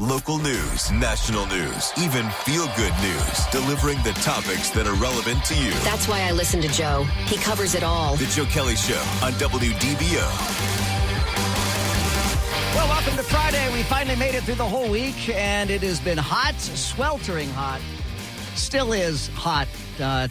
Local news, national news, even feel-good news, delivering the topics that are relevant to you. That's why I listen to Joe. He covers it all. The Joe Kelley Show on WDBO. Well, welcome to Friday. We finally made it through the whole week, and it has been hot, sweltering hot. Still is hot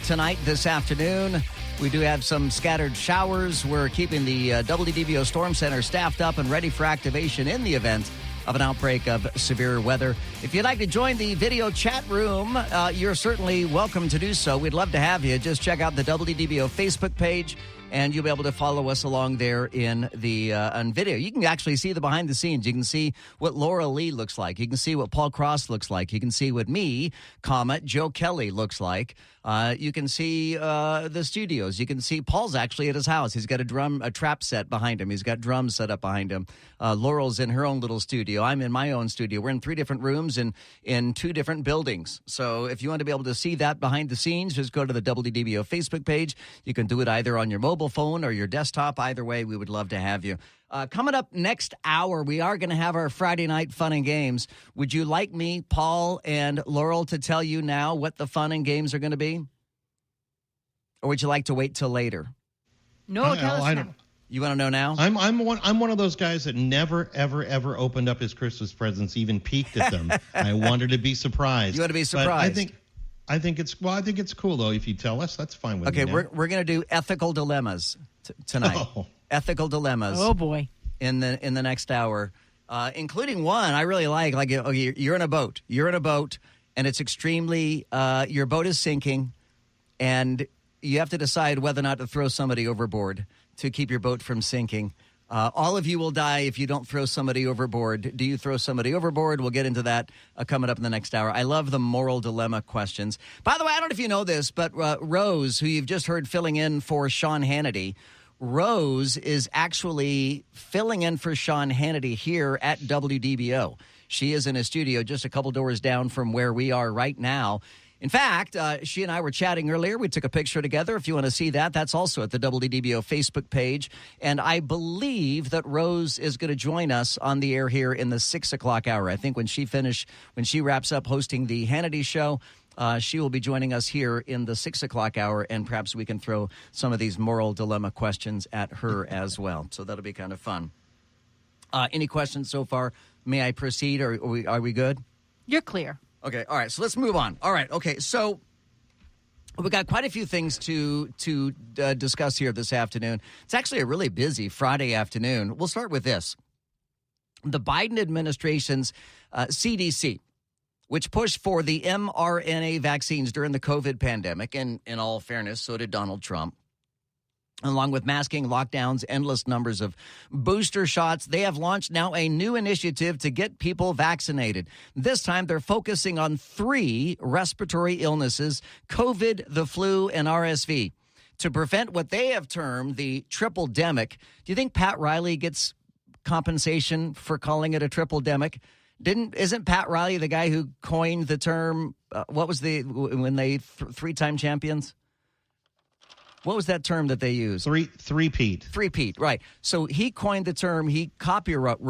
tonight, this afternoon. We do have some scattered showers. We're keeping the WDBO Storm Center staffed up and ready for activation in the event of an outbreak of severe weather. If you'd like to join the video chat room, you're certainly welcome to do so. We'd love to have you. Just check out the WDBO Facebook page, and you'll be able to follow us along there in the on video. You can actually see the behind the scenes. You can see what Laura Lee looks like. You can see what Paul Cross looks like. You can see what me, Joe Kelley looks like. You can see the studios. You can see Paul's actually at his house. He's got a trap set behind him. He's got drums set up behind him. Laurel's in her own little studio. I'm in my own studio. We're in 3 different rooms and in 2 different buildings. So if you want to be able to see that behind the scenes, just go to the WDBO Facebook page. You can do it either on your mobile phone or your desktop. Either way, we would love to have you. Coming up next hour, we are going to have our Friday night fun and games. Would you like me, Paul, and Laurel to tell you now what the fun and games are going to be? Or would you like to wait till later? No, tell us now. You want to know now? I'm one of those guys that never, ever opened up his Christmas presents, even peeked at them. I wanted to be surprised. You want to be surprised? But I think it's cool though. If you tell us, that's fine with me. Okay, we're going to do ethical dilemmas tonight. Oh. Ethical dilemmas. Oh boy! In the next hour, including one I really like. Like, you're in a boat. You're in a boat, and it's extremely. Your boat is sinking, and you have to decide whether or not to throw somebody overboard to keep your boat from sinking. All of you will die if you don't throw somebody overboard. Do you throw somebody overboard? We'll get into that coming up in the next hour. I love the moral dilemma questions. By the way, I don't know if you know this, but Rose, who you've just heard filling in for Sean Hannity, Rose is actually filling in for Sean Hannity here at WDBO. She is in a studio just a couple doors down from where we are right now. In fact, she and I were chatting earlier. We took a picture together. If you want to see that, that's also at the WDBO Facebook page. And I believe that Rose is going to join us on the air here in the 6 o'clock hour. I think when she wraps up hosting the Hannity Show, she will be joining us here in the 6 o'clock hour, and perhaps we can throw some of these moral dilemma questions at her as well. So that'll be kind of fun. Any questions so far? May I proceed, or are we good? You're clear. Okay, all right, so let's move on. All right, okay, so we've got quite a few things to discuss here this afternoon. It's actually a really busy Friday afternoon. We'll start with this. The Biden administration's CDC, which pushed for the mRNA vaccines during the COVID pandemic, and in all fairness, so did Donald Trump. Along with masking, lockdowns, endless numbers of booster shots, they have launched now a new initiative to get people vaccinated. This time, they're focusing on 3 respiratory illnesses: COVID, the flu, and RSV, to prevent what they have termed the triple-demic. Do you think Pat Riley gets compensation for calling it a triple-demic? Isn't Pat Riley the guy who coined the term, when they 3-time champions? What was that term that they used? Three-peat. Three-peat, right. So he coined the term, he copyrighted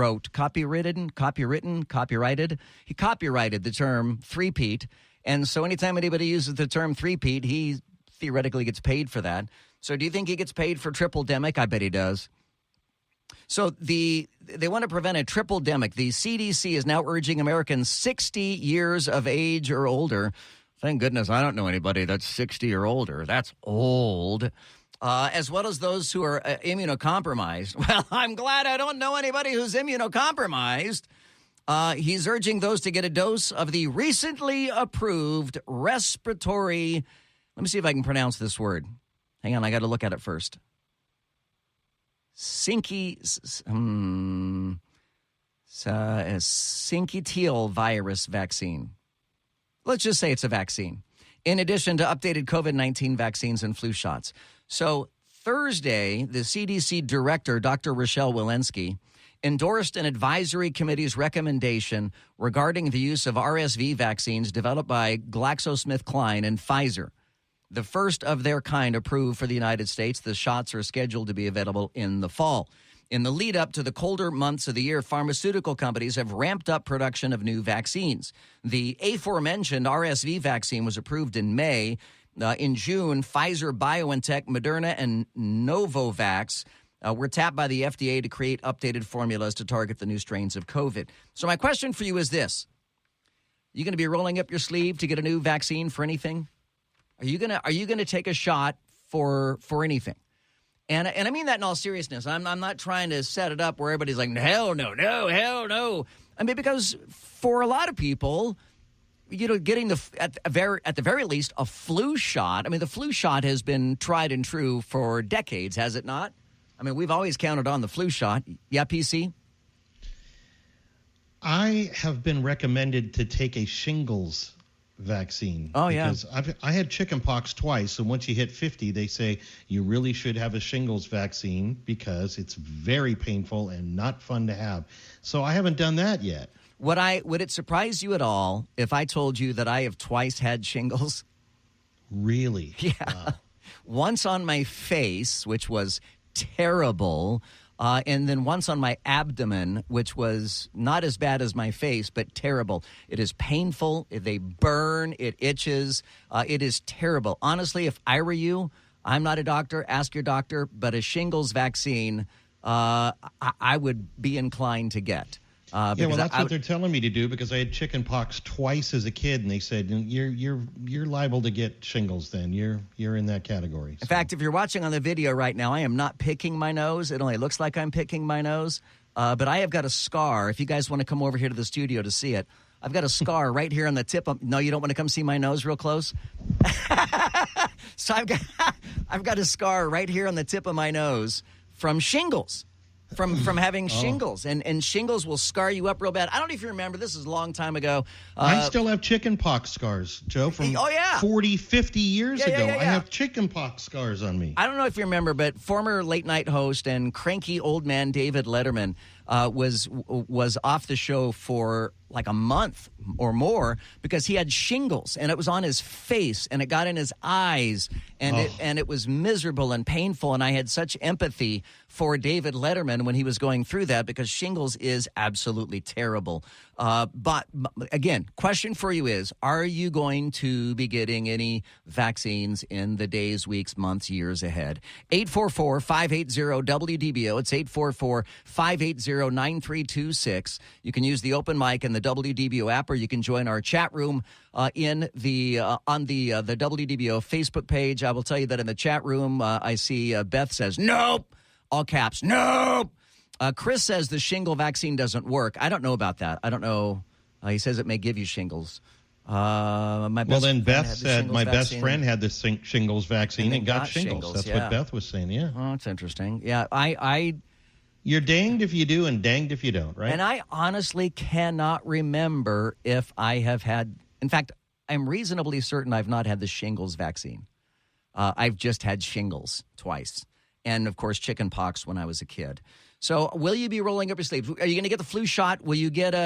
the term three-peat. And so anytime anybody uses the term three-peat, he theoretically gets paid for that. So do you think he gets paid for triple-demic? I bet he does. So they want to prevent a triple-demic. The CDC is now urging Americans 60 years of age or older. Thank goodness I don't know anybody that's 60 or older. That's old. As well as those who are immunocompromised. Well, I'm glad I don't know anybody who's immunocompromised. He's urging those to get a dose of the recently approved respiratory. Let me see if I can pronounce this word. Hang on, I got to look at it first. Syncytial virus vaccine. Let's just say it's a vaccine, in addition to updated COVID-19 vaccines and flu shots. So Thursday, the CDC director, Dr. Rochelle Walensky, endorsed an advisory committee's recommendation regarding the use of RSV vaccines developed by GlaxoSmithKline and Pfizer, the first of their kind approved for the United States. The shots are scheduled to be available in the fall. In the lead up to the colder months of the year, pharmaceutical companies have ramped up production of new vaccines. The aforementioned RSV vaccine was approved in May. In June, Pfizer, BioNTech, Moderna, and Novavax were tapped by the FDA to create updated formulas to target the new strains of COVID. So my question for you is this. You going to be rolling up your sleeve to get a new vaccine for anything? Are you going to take a shot for anything? And I mean that in all seriousness. I'm not trying to set it up where everybody's like, hell no, hell no. I mean, because for a lot of people, getting at the very least a flu shot. I mean, the flu shot has been tried and true for decades, has it not? I mean, we've always counted on the flu shot. Yeah, PC? I have been recommended to take a shingles vaccine. Oh, yeah. Because I had chickenpox twice, and once you hit 50, they say you really should have a shingles vaccine because it's very painful and not fun to have. So I haven't done that yet. Would it surprise you at all if I told you that I have twice had shingles? Really? Yeah. Wow. Once on my face, which was terrible, and then once on my abdomen, which was not as bad as my face, but terrible. It is painful. They burn. It itches. It is terrible. Honestly, if I were you, I'm not a doctor. Ask your doctor. But a shingles vaccine, I would be inclined to get. Yeah, well, that's what they're telling me to do because I had chickenpox twice as a kid, and they said you're liable to get shingles. Then you're in that category. So. In fact, if you're watching on the video right now, I am not picking my nose. It only looks like I'm picking my nose, but I have got a scar. If you guys want to come over here to the studio to see it, I've got a scar right here on the tip. No, you don't want to come see my nose real close. So I've got a scar right here on the tip of my nose from shingles. From having shingles, and shingles will scar you up real bad. I don't know if you remember, this is a long time ago. I still have chickenpox scars, Joe, from 40, 50 years ago. I have chickenpox scars on me. I don't know if you remember, but former late-night host and cranky old man David Letterman was off the show for like a month or more because he had shingles, and it was on his face, and it got in his eyes, and it was miserable and painful, and I had such empathy for David Letterman when he was going through that because shingles is absolutely terrible. But again, question for you is, are you going to be getting any vaccines in the days, weeks, months, years ahead? 844-580-WDBO. It's 844-580-9326. You can use the open mic and the WDBO app, or you can join our chat room on the WDBO Facebook page. I will tell you that in the chat room, I see Beth says, nope, all caps, nope. Chris says the shingle vaccine doesn't work. I don't know about that. I don't know. He says it may give you shingles. Beth said my best friend had the shingles vaccine and got shingles. That's what Beth was saying, yeah. Oh, that's interesting. Yeah, You're danged if you do and danged if you don't, right? And I honestly cannot remember if I have had, in fact, I'm reasonably certain I've not had the shingles vaccine. I've just had shingles twice. And, of course, chickenpox when I was a kid. So will you be rolling up your sleeves? Are you going to get the flu shot? Will you get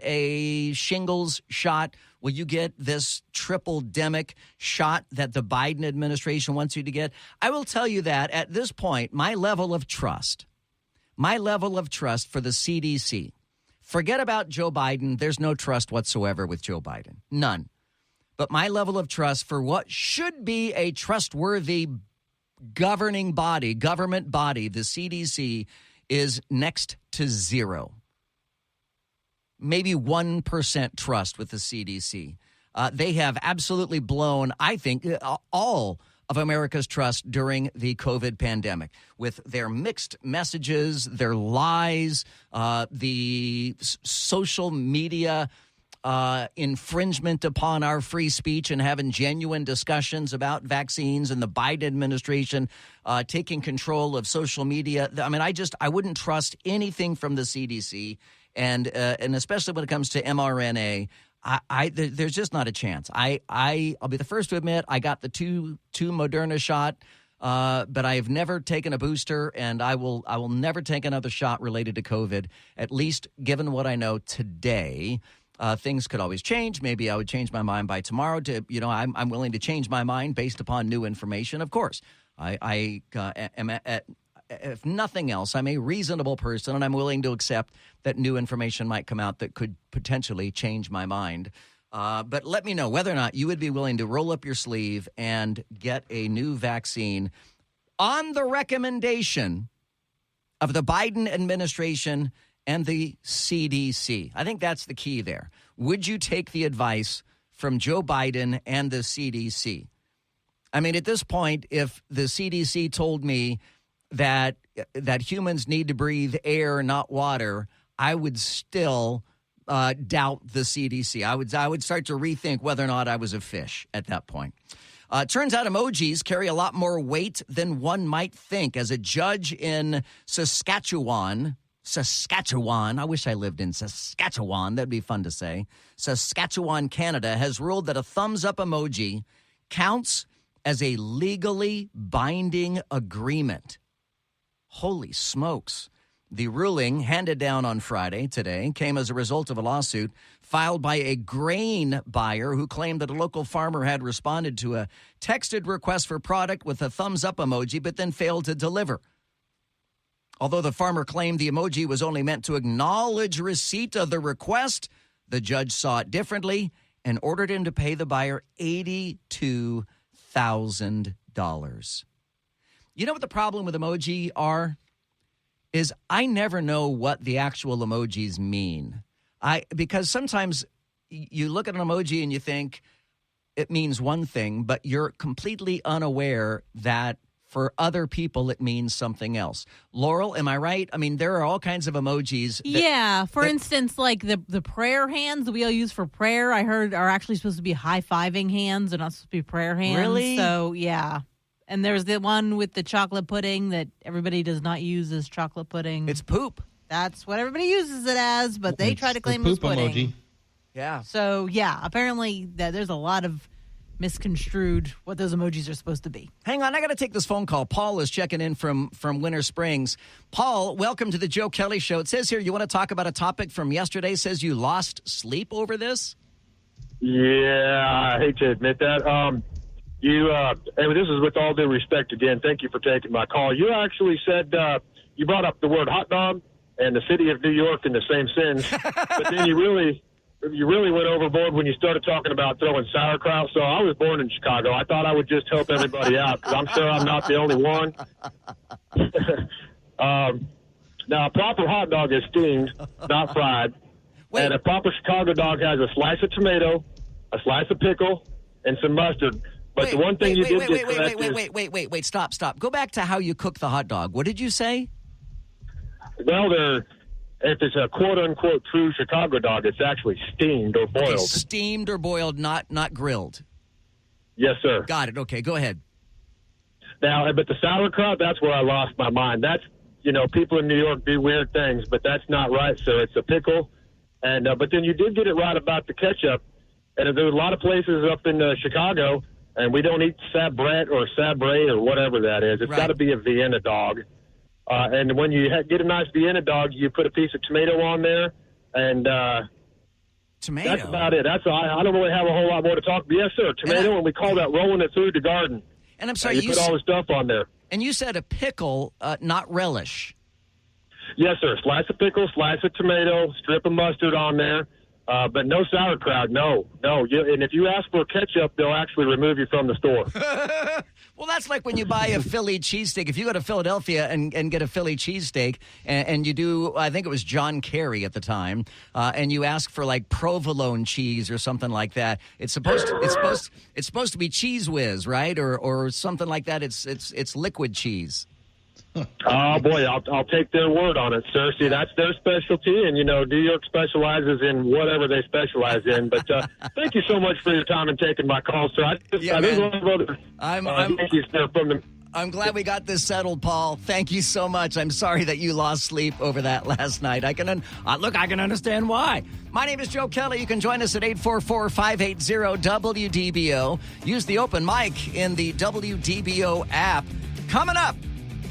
a shingles shot? Will you get this triple-demic shot that the Biden administration wants you to get? I will tell you that at this point, my level of trust for the CDC, forget about Joe Biden. There's no trust whatsoever with Joe Biden. None. But my level of trust for what should be a trustworthy government body, the CDC, is next to zero. Maybe 1% trust with the CDC. They have absolutely blown, I think, all of America's trust during the COVID pandemic with their mixed messages, their lies, the social media infringement upon our free speech and having genuine discussions about vaccines and the Biden administration taking control of social media. I mean, I wouldn't trust anything from the CDC, and especially when it comes to mRNA. There's just not a chance. I'll be the first to admit I got the two Moderna shot, but I have never taken a booster, and I will never take another shot related to COVID. At least given what I know today. Things could always change. Maybe I would change my mind by tomorrow. I'm willing to change my mind based upon new information. Of course, I am if nothing else, I'm a reasonable person, and I'm willing to accept that new information might come out that could potentially change my mind. But let me know whether or not you would be willing to roll up your sleeve and get a new vaccine on the recommendation of the Biden administration and the CDC. I think that's the key there. Would you take the advice from Joe Biden and the CDC? I mean, at this point, if the CDC told me that humans need to breathe air, not water, I would still doubt the CDC. I would start to rethink whether or not I was a fish at that point. Turns out emojis carry a lot more weight than one might think. As a judge in Saskatchewan, I wish I lived in Saskatchewan. That'd be fun to say. Saskatchewan, Canada, has ruled that a thumbs-up emoji counts as a legally binding agreement. Holy smokes. The ruling, handed down on Friday, today, came as a result of a lawsuit filed by a grain buyer who claimed that a local farmer had responded to a texted request for product with a thumbs-up emoji, but then failed to deliver. Although the farmer claimed the emoji was only meant to acknowledge receipt of the request, the judge saw it differently and ordered him to pay the buyer $82,000. You know what the problem with emoji are? Is I never know what the actual emojis mean. Because sometimes you look at an emoji and you think it means one thing, but you're completely unaware that for other people it means something else. Laurel, am I right? I mean, there are all kinds of emojis. For instance, like the prayer hands that we all use for prayer, I heard are actually supposed to be high-fiving hands. They're not supposed to be prayer hands. Really? So, yeah. And there's the one with the chocolate pudding that everybody does not use as chocolate pudding. It's poop. That's what everybody uses it as, but they try to claim it as pudding. Emoji. Yeah. So, yeah, apparently there's a lot of misconstrued what those emojis are supposed to be. Hang on, I got to take this phone call. Paul is checking in from Winter Springs. Paul, welcome to the Joe Kelley Show. It says here you want to talk about a topic from yesterday. It says you lost sleep over this? Yeah, I hate to admit that. And this is with all due respect again. Thank you for taking my call. You actually said you brought up the word hot dog and the city of New York in the same sentence, but then you really went overboard when you started talking about throwing sauerkraut. So I was born in Chicago. I thought I would just help everybody out because I'm sure I'm not the only one. Now, a proper hot dog is steamed, not fried. Wait. And a proper Chicago dog has a slice of tomato, a slice of pickle, and some mustard. But the one thing you did get correct is... Wait, stop. Go back to how you cook the hot dog. What did you say? Well, if it's a quote-unquote true Chicago dog, it's actually steamed or boiled. Okay, steamed or boiled, not grilled. Yes, sir. Got it. Okay, go ahead. Now, but the sauerkraut, that's where I lost my mind. That's, people in New York do weird things, but that's not right, sir. It's a pickle. And but then you did get it right about the ketchup. And there's a lot of places up in Chicago, and we don't eat Sabrett or Sabre or whatever that is. It's got to be a Vienna dog. And when you get a nice Vienna dog, you put a piece of tomato on there, and tomato. That's about it. I don't really have a whole lot more to talk about. Yes, sir, tomato, and we call that rolling it through the garden. And I'm sorry, you put all the stuff on there. And you said a pickle, not relish. Yes, sir. Slice of pickle, slice of tomato, strip of mustard on there. But no sauerkraut, no. And if you ask for ketchup, they'll actually remove you from the store. Well, that's like when you buy a Philly cheesesteak. If you go to Philadelphia and get a Philly cheesesteak, and you do, I think it was John Kerry at the time, and you ask for like provolone cheese or something like that, it's supposed to be Cheese Whiz, right, or something like that. It's liquid cheese. Oh, boy, I'll take their word on it, sir. See, that's their specialty, and, New York specializes in whatever they specialize in. But thank you so much for your time and taking my call, sir. I'm glad we got this settled, Paul. Thank you so much. I'm sorry that you lost sleep over that last night. I can understand why. My name is Joe Kelley. You can join us at 844-580-WDBO. Use the open mic in the WDBO app. Coming up,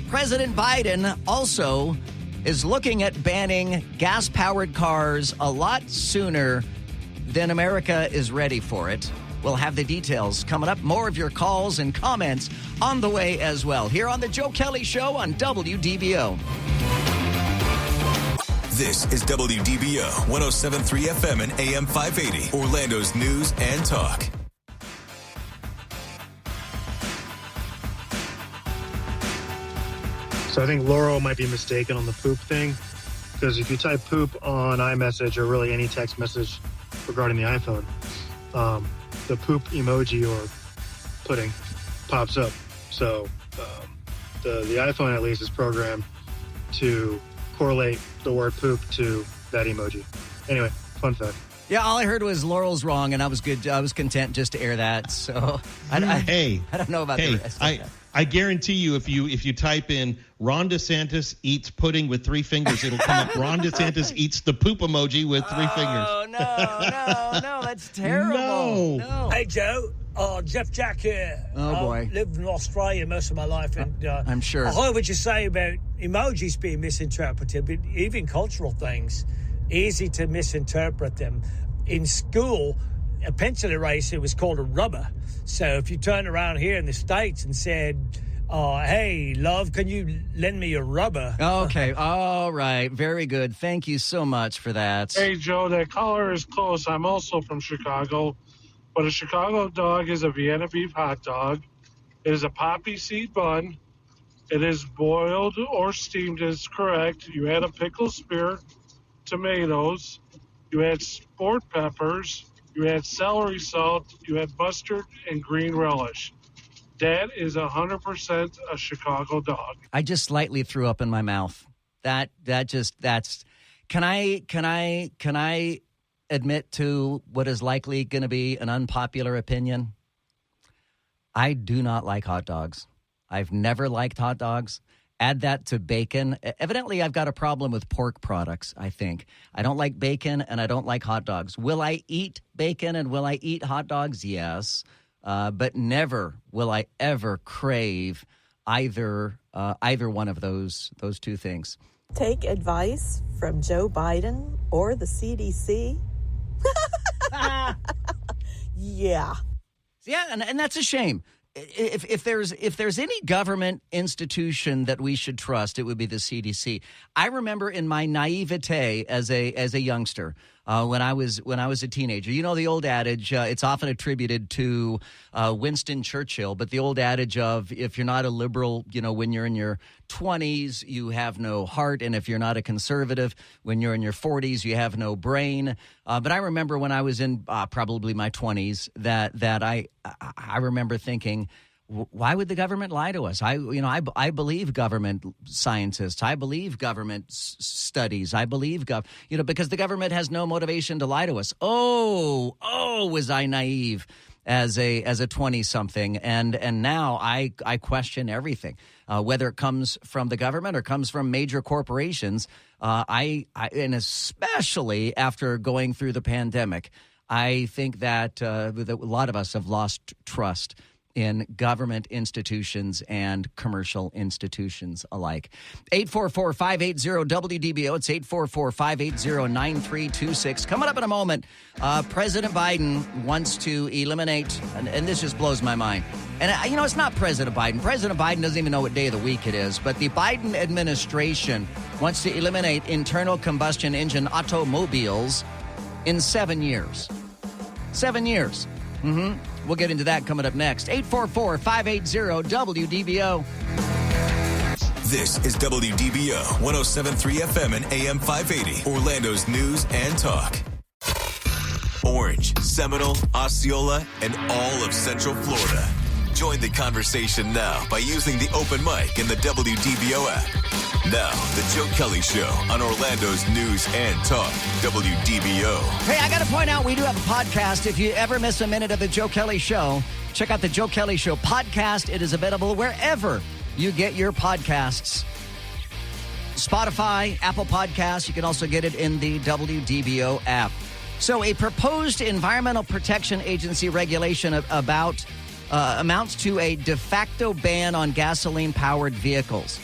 President Biden also is looking at banning gas-powered cars a lot sooner than America is ready for it. We'll have the details coming up. More of your calls and comments on the way as well. Here on the Joe Kelley Show on WDBO. This is WDBO 107.3 FM and AM 580, Orlando's news and talk. So I think Laurel might be mistaken on the poop thing, because if you type poop on iMessage or really any text message regarding the iPhone, the poop emoji or pudding pops up. So the iPhone at least is programmed to correlate the word poop to that emoji. Anyway, fun fact. Yeah, all I heard was Laurel's wrong, and I was good. I was content just to air that. So I don't know about the rest. I guarantee you, if you type in Ron DeSantis eats pudding with 3 fingers, it'll come up Ron DeSantis eats the poop emoji with 3 fingers. Oh, no, that's terrible. No. Hey, Joe. Jeff Jack here. Oh, boy. I've lived in Australia most of my life, and I'm sure. I heard what you say about emojis being misinterpreted, but even cultural things, easy to misinterpret them. In school, a pencil eraser was called a rubber. So if you turn around here in the States and said, hey, love, can you lend me a rubber? Okay. All right. Very good. Thank you so much for that. Hey, Joe, that caller is close. I'm also from Chicago, but a Chicago dog is a Vienna beef hot dog. It is a poppy seed bun. It is boiled or steamed, is correct. You add a pickle spear, tomatoes. You add sport peppers. You add celery salt, you add mustard, and green relish. That is 100% a Chicago dog. I just slightly threw up in my mouth. That's. Can I admit to what is likely going to be an unpopular opinion? I do not like hot dogs. I've never liked hot dogs. Add that to bacon. Evidently, I've got a problem with pork products, I think. I don't like bacon, and I don't like hot dogs. Will I eat bacon and will I eat hot dogs? Yes. But never will I ever crave either one of those two things. Take advice from Joe Biden or the CDC? Yeah. Yeah, and that's a shame. If there's any government institution that we should trust, it would be the CDC. I remember in my naivete as a youngster, when I was a teenager, you know the old adage. It's often attributed to Winston Churchill, but the old adage of if you're not a liberal, when you're in your 20s, you have no heart, and if you're not a conservative, when you're in your 40s, you have no brain. But I remember when I was in probably my 20s that I remember thinking, why would the government lie to us? I believe government scientists. I believe government studies. I believe because the government has no motivation to lie to us. Oh, was I naive as a 20-something, and now I question everything, whether it comes from the government or comes from major corporations. And especially after going through the pandemic, I think that a lot of us have lost trust in government institutions and commercial institutions alike. 844-580-WDBO. It's 844-580-9326. Coming up in a moment, President Biden wants to eliminate, and this just blows my mind. And, it's not President Biden. President Biden doesn't even know what day of the week it is. But the Biden administration wants to eliminate internal combustion engine automobiles in 7 years. 7 years. We'll get into that coming up next. 844-580-WDBO. This is WDBO 107.3 FM and AM 580, Orlando's news and talk. Orange, Seminole, Osceola, and all of Central Florida. Join the conversation now by using the open mic in the WDBO app. Now, the Joe Kelley Show on Orlando's news and talk, WDBO. Hey, I got to point out, we do have a podcast. If you ever miss a minute of the Joe Kelley Show, check out the Joe Kelley Show podcast. It is available wherever you get your podcasts. Spotify, Apple Podcasts. You can also get it in the WDBO app. So a proposed Environmental Protection Agency regulation amounts to a de facto ban on gasoline-powered vehicles.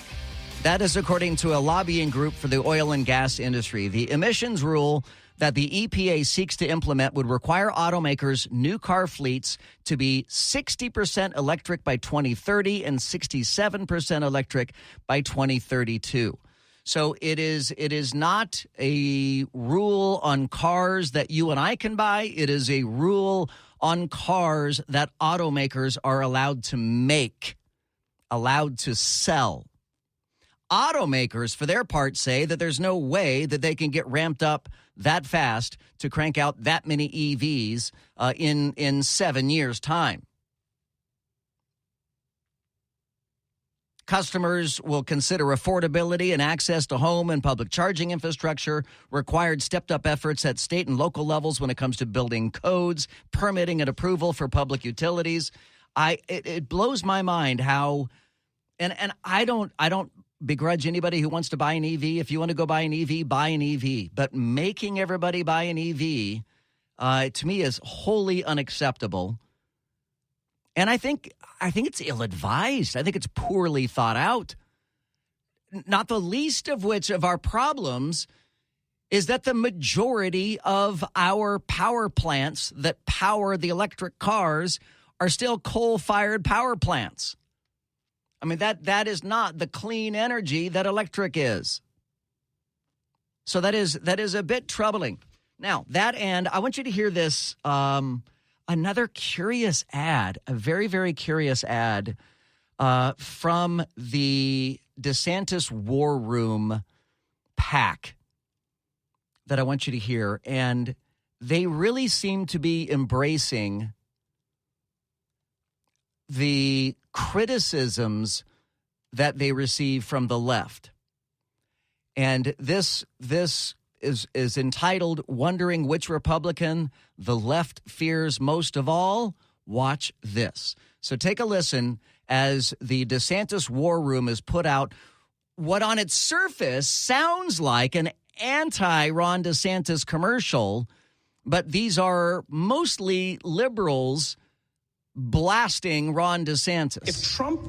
That is according to a lobbying group for the oil and gas industry. The emissions rule that the EPA seeks to implement would require automakers' new car fleets to be 60% electric by 2030 and 67% electric by 2032. So it is not a rule on cars that you and I can buy. It is a rule on cars that automakers are allowed to make, allowed to sell. Automakers, for their part, say that there's no way that they can get ramped up that fast to crank out that many EVs in 7 years' time. Customers will consider affordability and access to home and public charging infrastructure, required stepped-up efforts at state and local levels when it comes to building codes, permitting and approval for public utilities. It blows my mind how, and I don't begrudge anybody who wants to buy an EV. If you want to go buy an EV, buy an EV. But making everybody buy an EV, to me, is wholly unacceptable. And I think it's ill-advised. I think it's poorly thought out. Not the least of which of our problems is that the majority of our power plants that power the electric cars are still coal-fired power plants. I mean, that is not the clean energy that electric is. So that is a bit troubling. Now, that and I want you to hear this, another curious ad, a very, very curious ad from the DeSantis War Room PAC that I want you to hear. And they really seem to be embracing the criticisms that they receive from the left. And this is entitled, Wondering Which Republican the Left Fears Most of All? Watch this. So take a listen as the DeSantis War Room is put out what on its surface sounds like an anti-Ron DeSantis commercial, but these are mostly liberals blasting Ron DeSantis. If Trump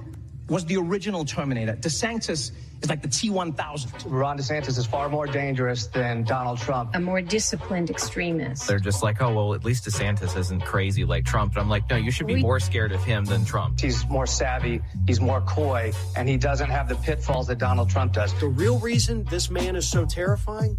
was the original Terminator, DeSantis is like the T-1000. Ron DeSantis is far more dangerous than Donald Trump. A more disciplined extremist. They're just like, oh, well, at least DeSantis isn't crazy like Trump. And I'm like, no, you should be more scared of him than Trump. He's more savvy, he's more coy, and he doesn't have the pitfalls that Donald Trump does. The real reason this man is so terrifying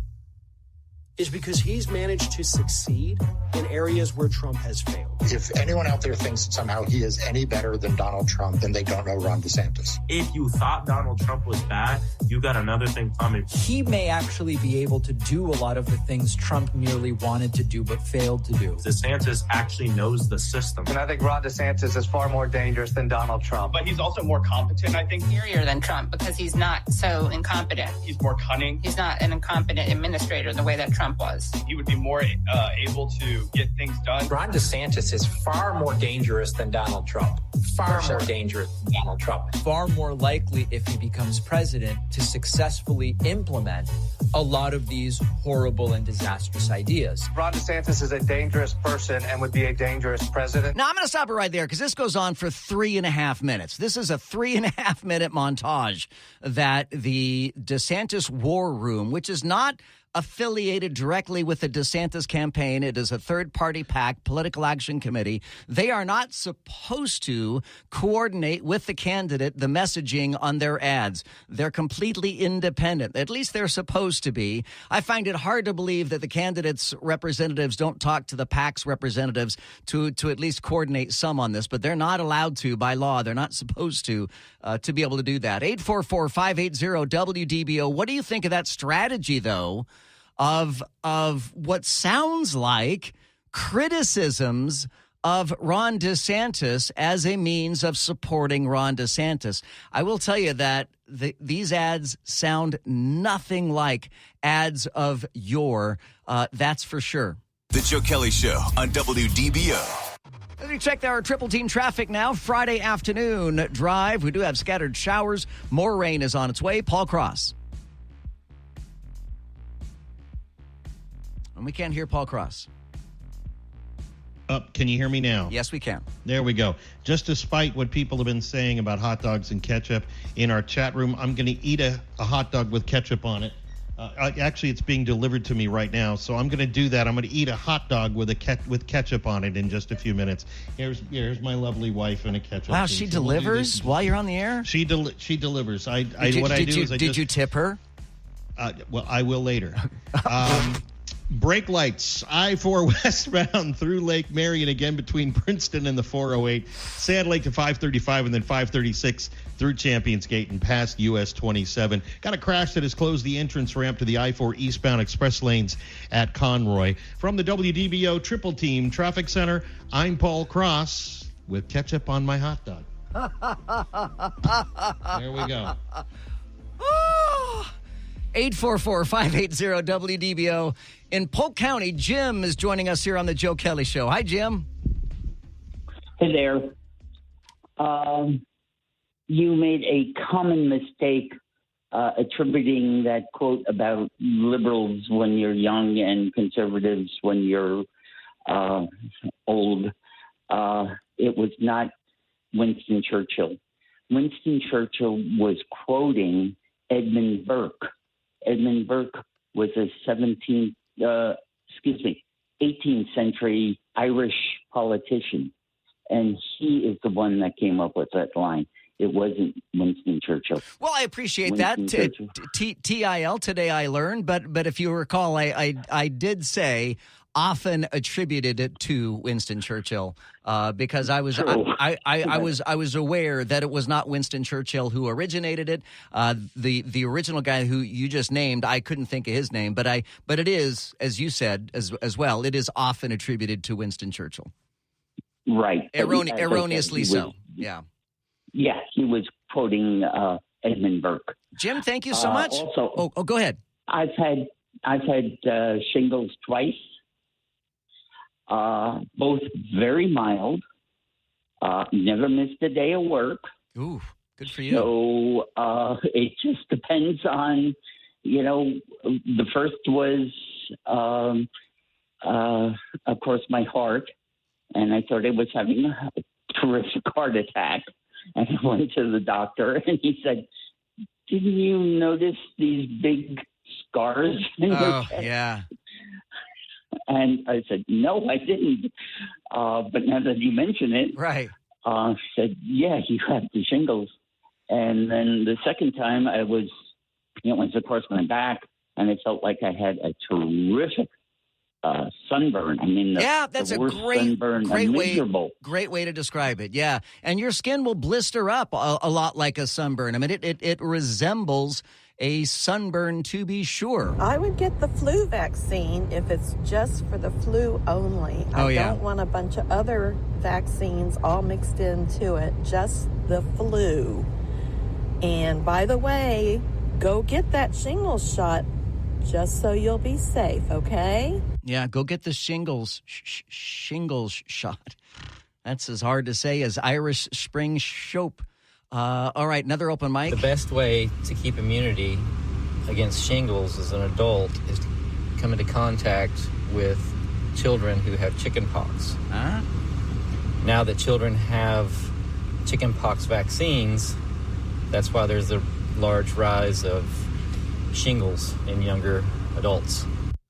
is because he's managed to succeed in areas where Trump has failed. If anyone out there thinks somehow he is any better than Donald Trump, then they don't know Ron DeSantis. If you thought Donald Trump was bad, you got another thing coming. He may actually be able to do a lot of the things Trump merely wanted to do but failed to do. DeSantis actually knows the system. And I think Ron DeSantis is far more dangerous than Donald Trump. But he's also more competent, I think. Superior than Trump because he's not so incompetent. He's more cunning. He's not an incompetent administrator the way that Trump was. He would be more able to get things done. Ron DeSantis is far more dangerous than Donald Trump. Far more dangerous than Donald Trump. Far more likely, if he becomes president, to successfully implement a lot of these horrible and disastrous ideas. Ron DeSantis is a dangerous person and would be a dangerous president. Now, I'm going to stop it right there because this goes on for 3.5 minutes. This is a 3.5 minute montage that the DeSantis War Room, which is not affiliated directly with the DeSantis campaign. It is a third-party PAC, Political Action Committee. They are not supposed to coordinate with the candidate the messaging on their ads. They're completely independent. At least they're supposed to be. I find it hard to believe that the candidates' representatives don't talk to the PAC's representatives to at least coordinate some on this, but they're not allowed to by law. They're not supposed to be able to do that. 844-580-WDBO. What do you think of that strategy, though, of what sounds like criticisms of Ron DeSantis as a means of supporting Ron DeSantis? I will tell you that these ads sound nothing like ads of yore. That's for sure. The Joe Kelley Show on WDBO. Let me check our triple team traffic now. Friday afternoon drive. We do have scattered showers. More rain is on its way. Paul Cross. And we can't hear Paul Cross. Can you hear me now? Yes, we can. There we go. Just despite what people have been saying about hot dogs and ketchup in our chat room, I'm going to eat a hot dog with ketchup on it Actually, it's being delivered to me right now, so I'm going to do that. I'm going to eat a hot dog with ketchup on it in just a few minutes. Here's my lovely wife and a ketchup. Wow, she delivers while you're on the air? She delivers. Did you tip her? Well, I will later. Brake lights, I-4 westbound through Lake Marion, again between Princeton and the 408, Sand Lake to 535, and then 536 through Champions Gate and past US 27. Got a crash that has closed the entrance ramp to the I-4 eastbound express lanes at Conroy. From the WDBO Triple Team Traffic Center, I'm Paul Cross with ketchup on my hot dog. There we go. 844-580-WDBO. In Polk County, Jim is joining us here on the Joe Kelley Show. Hi, Jim. Hey there. You made a common mistake attributing that quote about liberals when you're young and conservatives when you're old. It was not Winston Churchill. Winston Churchill was quoting Edmund Burke. Edmund Burke was a 18th century Irish politician, and he is the one that came up with that line. It wasn't Winston Churchill. Well, I appreciate that. TIL, today I learned, but if you recall, I did say often attributed it to Winston Churchill because I was aware that it was not Winston Churchill who originated it. The original guy who you just named, I couldn't think of his name, but it is, as you said as well, it is often attributed to Winston Churchill. Right. Erroneously so. Yeah. Yeah, he was quoting Edmund Burke. Jim, thank you so much. Also, go ahead. I've had shingles twice. Both very mild. Never missed a day of work. Ooh, good for you. So it just depends on, the first was, of course, my heart. And I thought I was having a terrific heart attack. And I went to the doctor, and he said, "Didn't you notice these big scars in your chest?" Yeah. And I said, "No, I didn't." But now that you mention it, right? Said, "Yeah, you have the shingles." And then the second time, it was across my back, and I felt like I had a terrific sunburn. I mean, that's the worst a great miserable. Great way to describe it. Yeah, and your skin will blister up a lot like a sunburn. I mean, it resembles a sunburn, to be sure. I would get the flu vaccine if it's just for the flu only. I don't want a bunch of other vaccines all mixed into it, just the flu. And by the way, go get that shingles shot just so you'll be safe, okay? Yeah, go get the shingles shot. That's as hard to say as Irish Spring Soap. All right, another open mic. The best way to keep immunity against shingles as an adult is to come into contact with children who have chicken pox. Huh? Now that children have chicken pox vaccines, that's why there's a large rise of shingles in younger adults.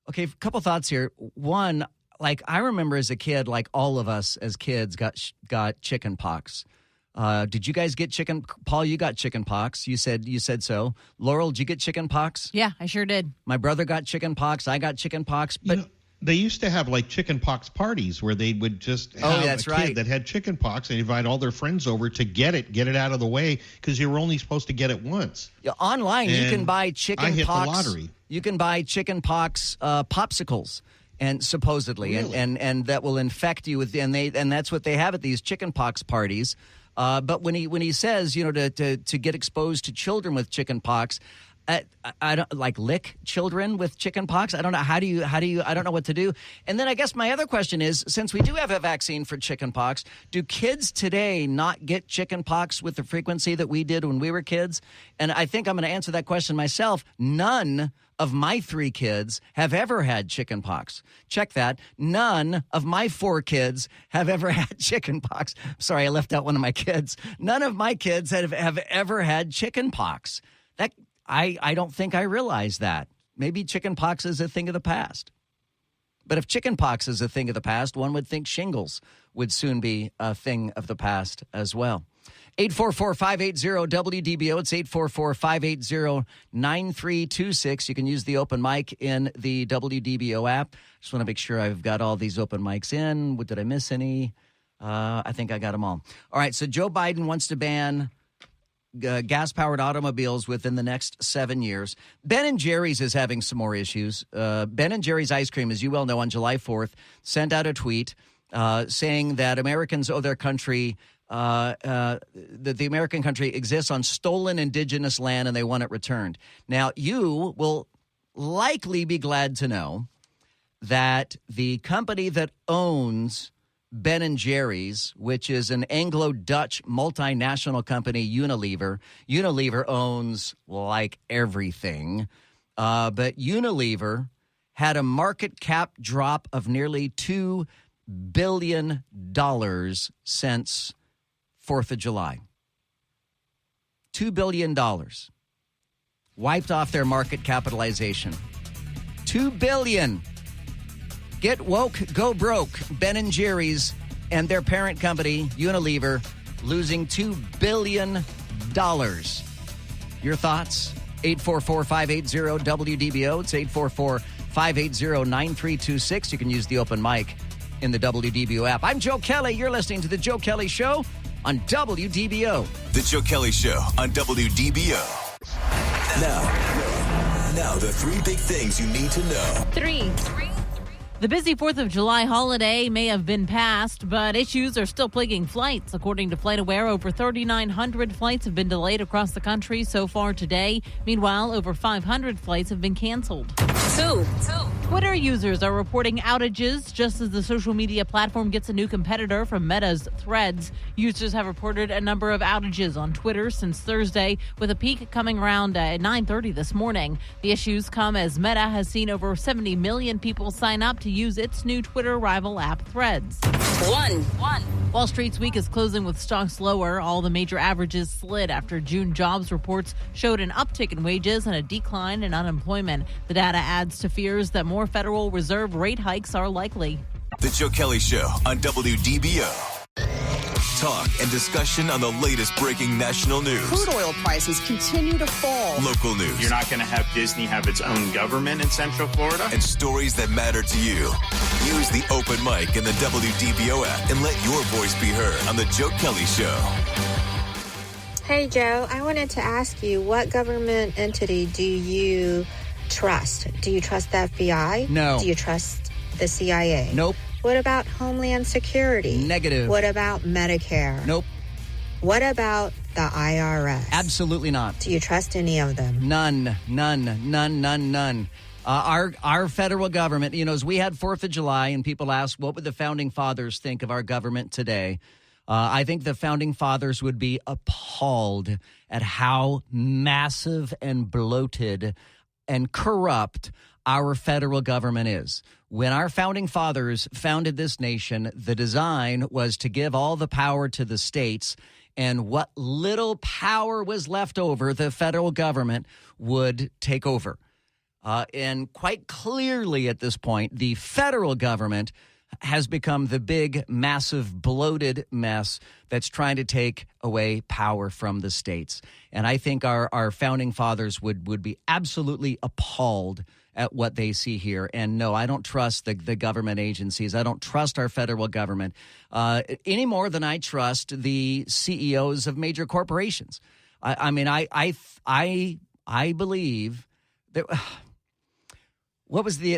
Okay, a couple thoughts here. One, I remember as a kid, all of us as kids got chicken pox. Did you guys get chicken? Paul, you got chicken pox. You said so. Laurel, did you get chicken pox? Yeah, I sure did. My brother got chicken pox. I got chicken pox. But they used to have chicken pox parties where they would just have a kid that had chicken pox and invite all their friends over to get it out of the way because you were only supposed to get it once. Yeah, online, you can buy chicken pox. I hit the lottery. You can buy chicken pox popsicles. And supposedly, really? and that will infect you with, and that's what they have at these chicken pox parties. But when he says, to get exposed to children with chicken pox, I don't lick children with chicken pox. I don't know. How do you, I don't know what to do. And then I guess my other question is, since we do have a vaccine for chicken pox, do kids today not get chicken pox with the frequency that we did when we were kids? And I think I'm going to answer that question myself. None of my 3 kids have ever had chicken pox. Check that. None of my 4 kids have ever had chicken pox. Sorry, I left out one of my kids. None of my kids have ever had chicken pox. I don't think I realized that. maybe chicken pox is a thing of the past. But if chicken pox is a thing of the past, one would think shingles would soon be a thing of the past as well. 844-580-WDBO. It's 844-580-9326. You can use the open mic in the WDBO app. Just want to make sure I've got all these open mics in. Did I miss any? I think I got them all. All right, so Joe Biden wants to ban gas-powered automobiles within the next 7 years. Ben & Jerry's is having some more issues. Ben & Jerry's ice cream, as you well know, on July 4th, sent out a tweet saying that Americans owe their country, that the American country exists on stolen indigenous land and they want it returned. Now, you will likely be glad to know that the company that owns Ben & Jerry's, which is an Anglo-Dutch multinational company, Unilever. Unilever owns, like, everything. But Unilever had a market cap drop of nearly $2 billion since 4th of July. $2 billion. Wiped off their market capitalization. $2 billion. Get woke, go broke. Ben & Jerry's and their parent company, Unilever, losing $2 billion. Your thoughts? 844-580-WDBO. It's 844-580-9326. You can use the open mic in the WDBO app. I'm Joe Kelley. You're listening to The Joe Kelley Show on WDBO. The Joe Kelley Show on WDBO. Now, the three big things you need to know. Three. The busy 4th of July holiday may have been passed, but issues are still plaguing flights. According to FlightAware, over 3,900 flights have been delayed across the country so far today. Meanwhile, over 500 flights have been canceled. Two. Twitter users are reporting outages just as the social media platform gets a new competitor from Meta's Threads. Users have reported a number of outages on Twitter since Thursday, with a peak coming around at 9:30 this morning. The issues come as Meta has seen over 70 million people sign up to use its new Twitter rival app, Threads. One. Wall Street's week is closing with stocks lower. All the major averages slid after June jobs reports showed an uptick in wages and a decline in unemployment. The data adds to fears that more Federal Reserve rate hikes are likely. The Joe Kelley Show on WDBO. Talk and discussion on the latest breaking national news. Crude oil prices continue to fall. Local news. You're not going to have Disney have its own government in Central Florida. And stories that matter to you. Use the open mic in the WDBO app and let your voice be heard on the Joe Kelley Show. Hey, Joe, I wanted to ask you, what government entity do you trust? Do you trust the FBI? No. Do you trust the CIA? Nope. What about Homeland Security? Negative. What about Medicare? Nope. What about the IRS? Absolutely not. Do you trust any of them? None. Our federal government, as we had 4th of July and people asked, what would the founding fathers think of our government today? I think the founding fathers would be appalled at how massive and bloated and corrupt our federal government is. When our founding fathers founded this nation, the design was to give all the power to the states, and what little power was left over, the federal government would take over. And quite clearly at this point, the federal government has become the big, massive, bloated mess that's trying to take away power from the states. And I think our founding fathers would be absolutely appalled at what they see here. And no, I don't trust the government agencies. I don't trust our federal government any more than I trust the CEOs of major corporations. I believe that.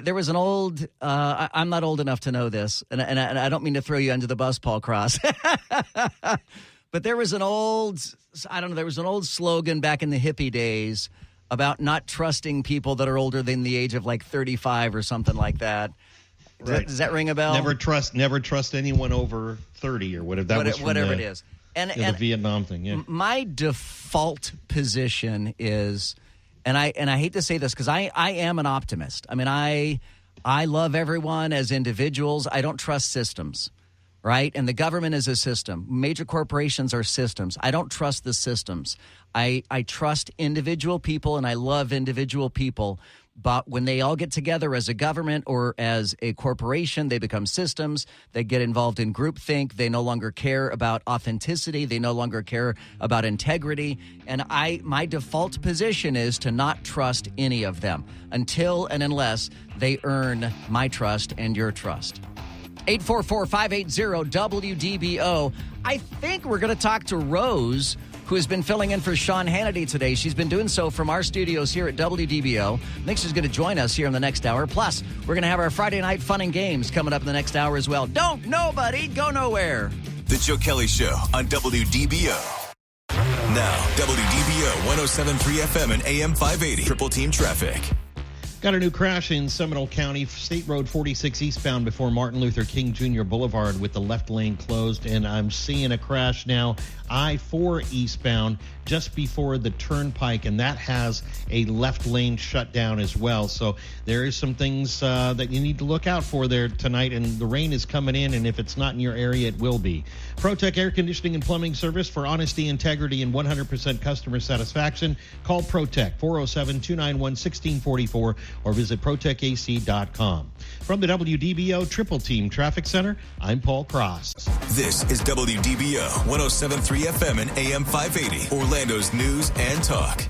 There was an old, I'm not old enough to know this, and I don't mean to throw you under the bus, Paul Cross, but there was an old slogan back in the hippie days about not trusting people that are older than the age of like 35 or something like that. Right. Does that ring a bell? Never trust anyone over 30 or whatever. Whatever it is. And the Vietnam thing, yeah. My default position is, and I hate to say this because I am an optimist. I mean, I love everyone as individuals. I don't trust systems, right? And the government is a system. Major corporations are systems. I don't trust the systems. I trust individual people, and I love individual people. But when they all get together as a government or as a corporation, they become systems. They get involved in groupthink. They no longer care about authenticity. They no longer care about integrity. And my default position is to not trust any of them until and unless they earn my trust and your trust. 844-580-WDBO. I think we're going to talk to Rose, who has been filling in for Sean Hannity today. She's been doing so from our studios here at WDBO. I think she's going to join us here in the next hour. Plus, we're going to have our Friday night fun and games coming up in the next hour as well. Don't nobody go nowhere. The Joe Kelley Show on WDBO. Now, WDBO 107.3 FM and AM 580. Triple Team Traffic. Got a new crash in Seminole County, State Road 46 eastbound before Martin Luther King Jr. Boulevard with the left lane closed. And I'm seeing a crash now, I-4 eastbound just before the turnpike, and that has a left lane shut down as well. So there is some things that you need to look out for there tonight, and the rain is coming in, and if it's not in your area, it will be. ProTech Air Conditioning and Plumbing Service for honesty, integrity, and 100% customer satisfaction. Call ProTech 407-291-1644 or visit ProTechAC.com. From the WDBO Triple Team Traffic Center, I'm Paul Cross. This is WDBO 107.3 FM and AM 580, Orlando's news and talk.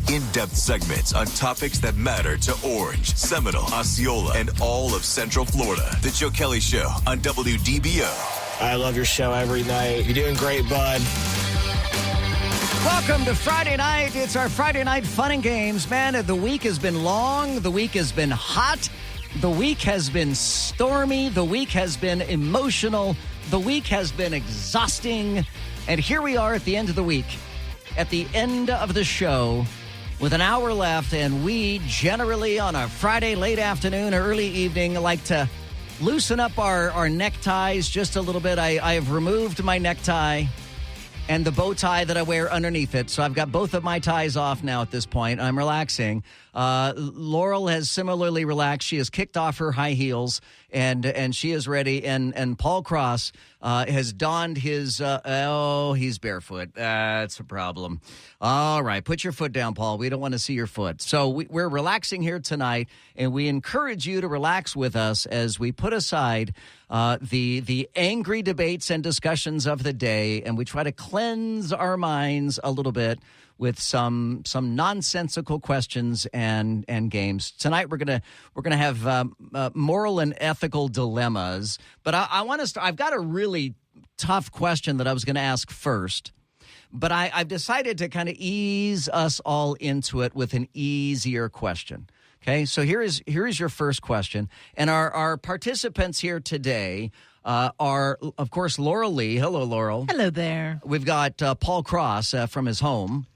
In-depth segments on topics that matter to Orange, Seminole, Osceola, and all of Central Florida. The Joe Kelley Show on WDBO. I love your show every night. You're doing great, bud. Welcome to Friday night. It's our Friday night fun and games. Man, the week has been long. The week has been hot. The week has been stormy. The week has been emotional. The week has been exhausting. And here we are at the end of the week, at the end of the show, with an hour left. And we generally on a Friday late afternoon or early evening like to loosen up our neckties just a little bit. I have removed my necktie and the bow tie that I wear underneath it. So I've got both of my ties off now at this point. I'm relaxing. Laurel has similarly relaxed. She has kicked off her high heels, and she is ready. And Paul Cross has donned his, he's barefoot. That's a problem. All right, put your foot down, Paul. We don't want to see your foot. So we're relaxing here tonight, and we encourage you to relax with us as we put aside the angry debates and discussions of the day, and we try to cleanse our minds a little bit with some nonsensical questions and games. Tonight we're gonna have moral and ethical dilemmas. But I want to start. I've got a really tough question that I was going to ask first, but I've decided to kind of ease us all into it with an easier question. Okay, so here is your first question, and our participants here today are, of course, Laurel Lee. Hello, Laurel. Hello there. We've got Paul Cross from his home.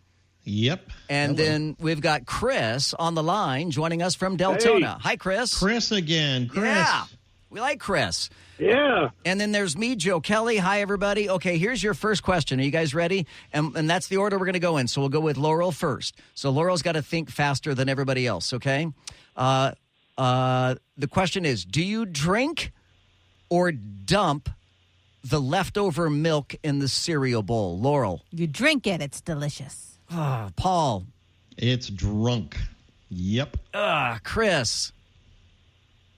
Yep. And then we've got Chris on the line joining us from Deltona. Hey. Hi, Chris. Chris again. Chris. Yeah, we like Chris. Yeah. And then there's me, Joe Kelley. Hi, everybody. Okay, here's your first question. Are you guys ready? And that's the order we're going to go in. So we'll go with Laurel first. So Laurel's got to think faster than everybody else, okay? The question is, do you drink or dump the leftover milk in the cereal bowl? Laurel. You drink it. It's delicious. Paul. It's drunk. Yep. Chris.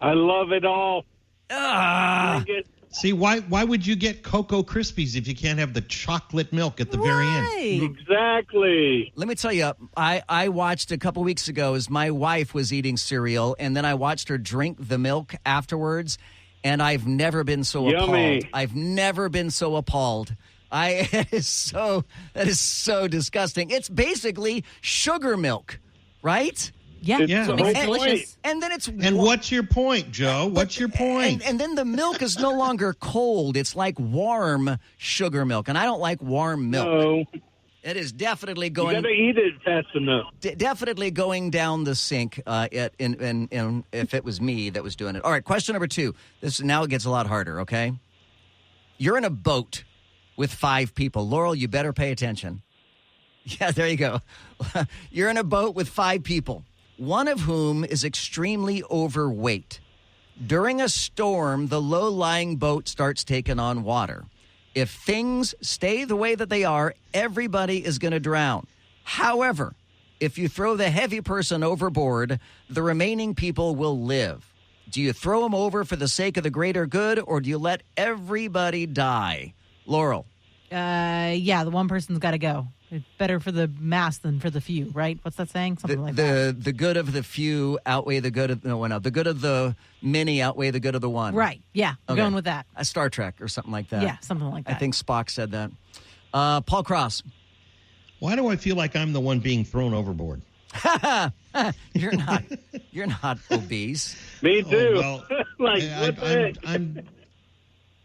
I love it all. Drink it. See, why would you get Cocoa Krispies if you can't have the chocolate milk at the very end? Exactly. Let me tell you, I watched a couple weeks ago as my wife was eating cereal, and then I watched her drink the milk afterwards, and I've never been so appalled. I've never been so appalled. That is so disgusting. It's basically sugar milk, right? Yeah, it's delicious. And then what's your point, Joe? What's your point? And then the milk is no longer cold. It's like warm sugar milk, and I don't like warm milk. No. It is definitely going. You gotta eat it fast enough. Definitely going down the sink. If it was me that was doing it. All right. Question number 2. Now it gets a lot harder. Okay. You're in a boat with 5 people. Laurel, you better pay attention. Yeah, there you go. You're in a boat with 5 people, one of whom is extremely overweight. During a storm, the low-lying boat starts taking on water. If things stay the way that they are, everybody is going to drown. However, If you throw the heavy person overboard, the remaining people will live. Do you throw them over for the sake of the greater good, or do you let everybody die? Laurel. Yeah, the one person's got to go. It's better for the mass than for the few, right? What's that saying? Something like that. The good of the few outweigh the good of the good of the many outweigh the good of the one. Right. Yeah. I'm going with that. A Star Trek or something like that. Yeah, something like that. I think Spock said that. Paul Cross. Why do I feel like I'm the one being thrown overboard? You're not obese. Me too. Oh, well,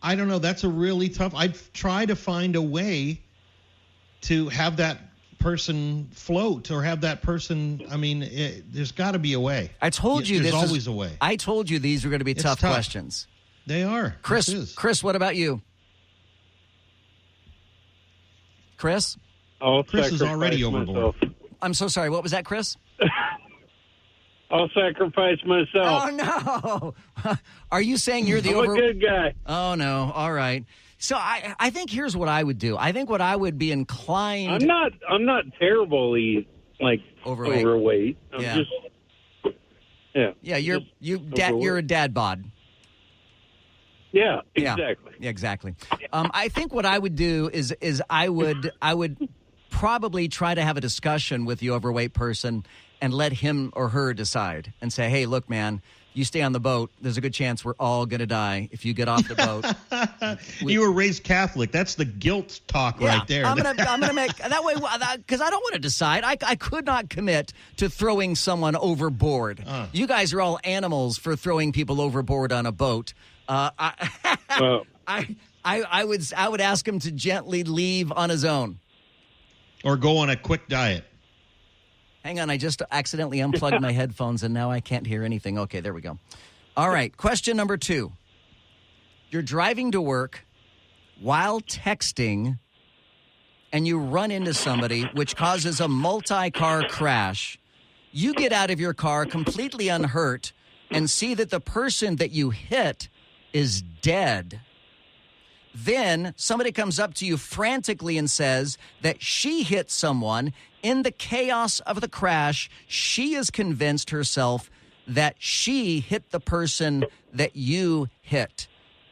I don't know. That's a really tough. I'd try to find a way to have that person float or have that person. I mean, there's got to be a way. I told you there's always a way. I told you these were going to be tough questions. They are. Chris, what about you? Chris? Chris is already overboard. I'm so sorry. What was that, Chris? I'll sacrifice myself. Oh, no. Are you saying you're the I'm a good guy. Oh, no. All right. So I think here's what I would do. I think what I would be inclined... I'm not terribly, overweight. I'm just... Yeah. Yeah, you're a dad bod. Yeah, exactly. Yeah, exactly. I think what I would do is I would probably try to have a discussion with the overweight person and let him or her decide and say, hey, look, man, you stay on the boat. There's a good chance we're all going to die if you get off the boat. You were raised Catholic. That's the guilt talk right there. I'm gonna make that way because I don't want to decide. I could not commit to throwing someone overboard. You guys are all animals for throwing people overboard on a boat. I would ask him to gently leave on his own. Or go on a quick diet. Hang on, I just accidentally unplugged my headphones, and now I can't hear anything. Okay, there we go. All right, question number 2. You're driving to work while texting, and you run into somebody, which causes a multi-car crash. You get out of your car completely unhurt and see that the person that you hit is dead. Then somebody comes up to you frantically and says that she hit someone. In the chaos of the crash, she is convinced herself that she hit the person that you hit.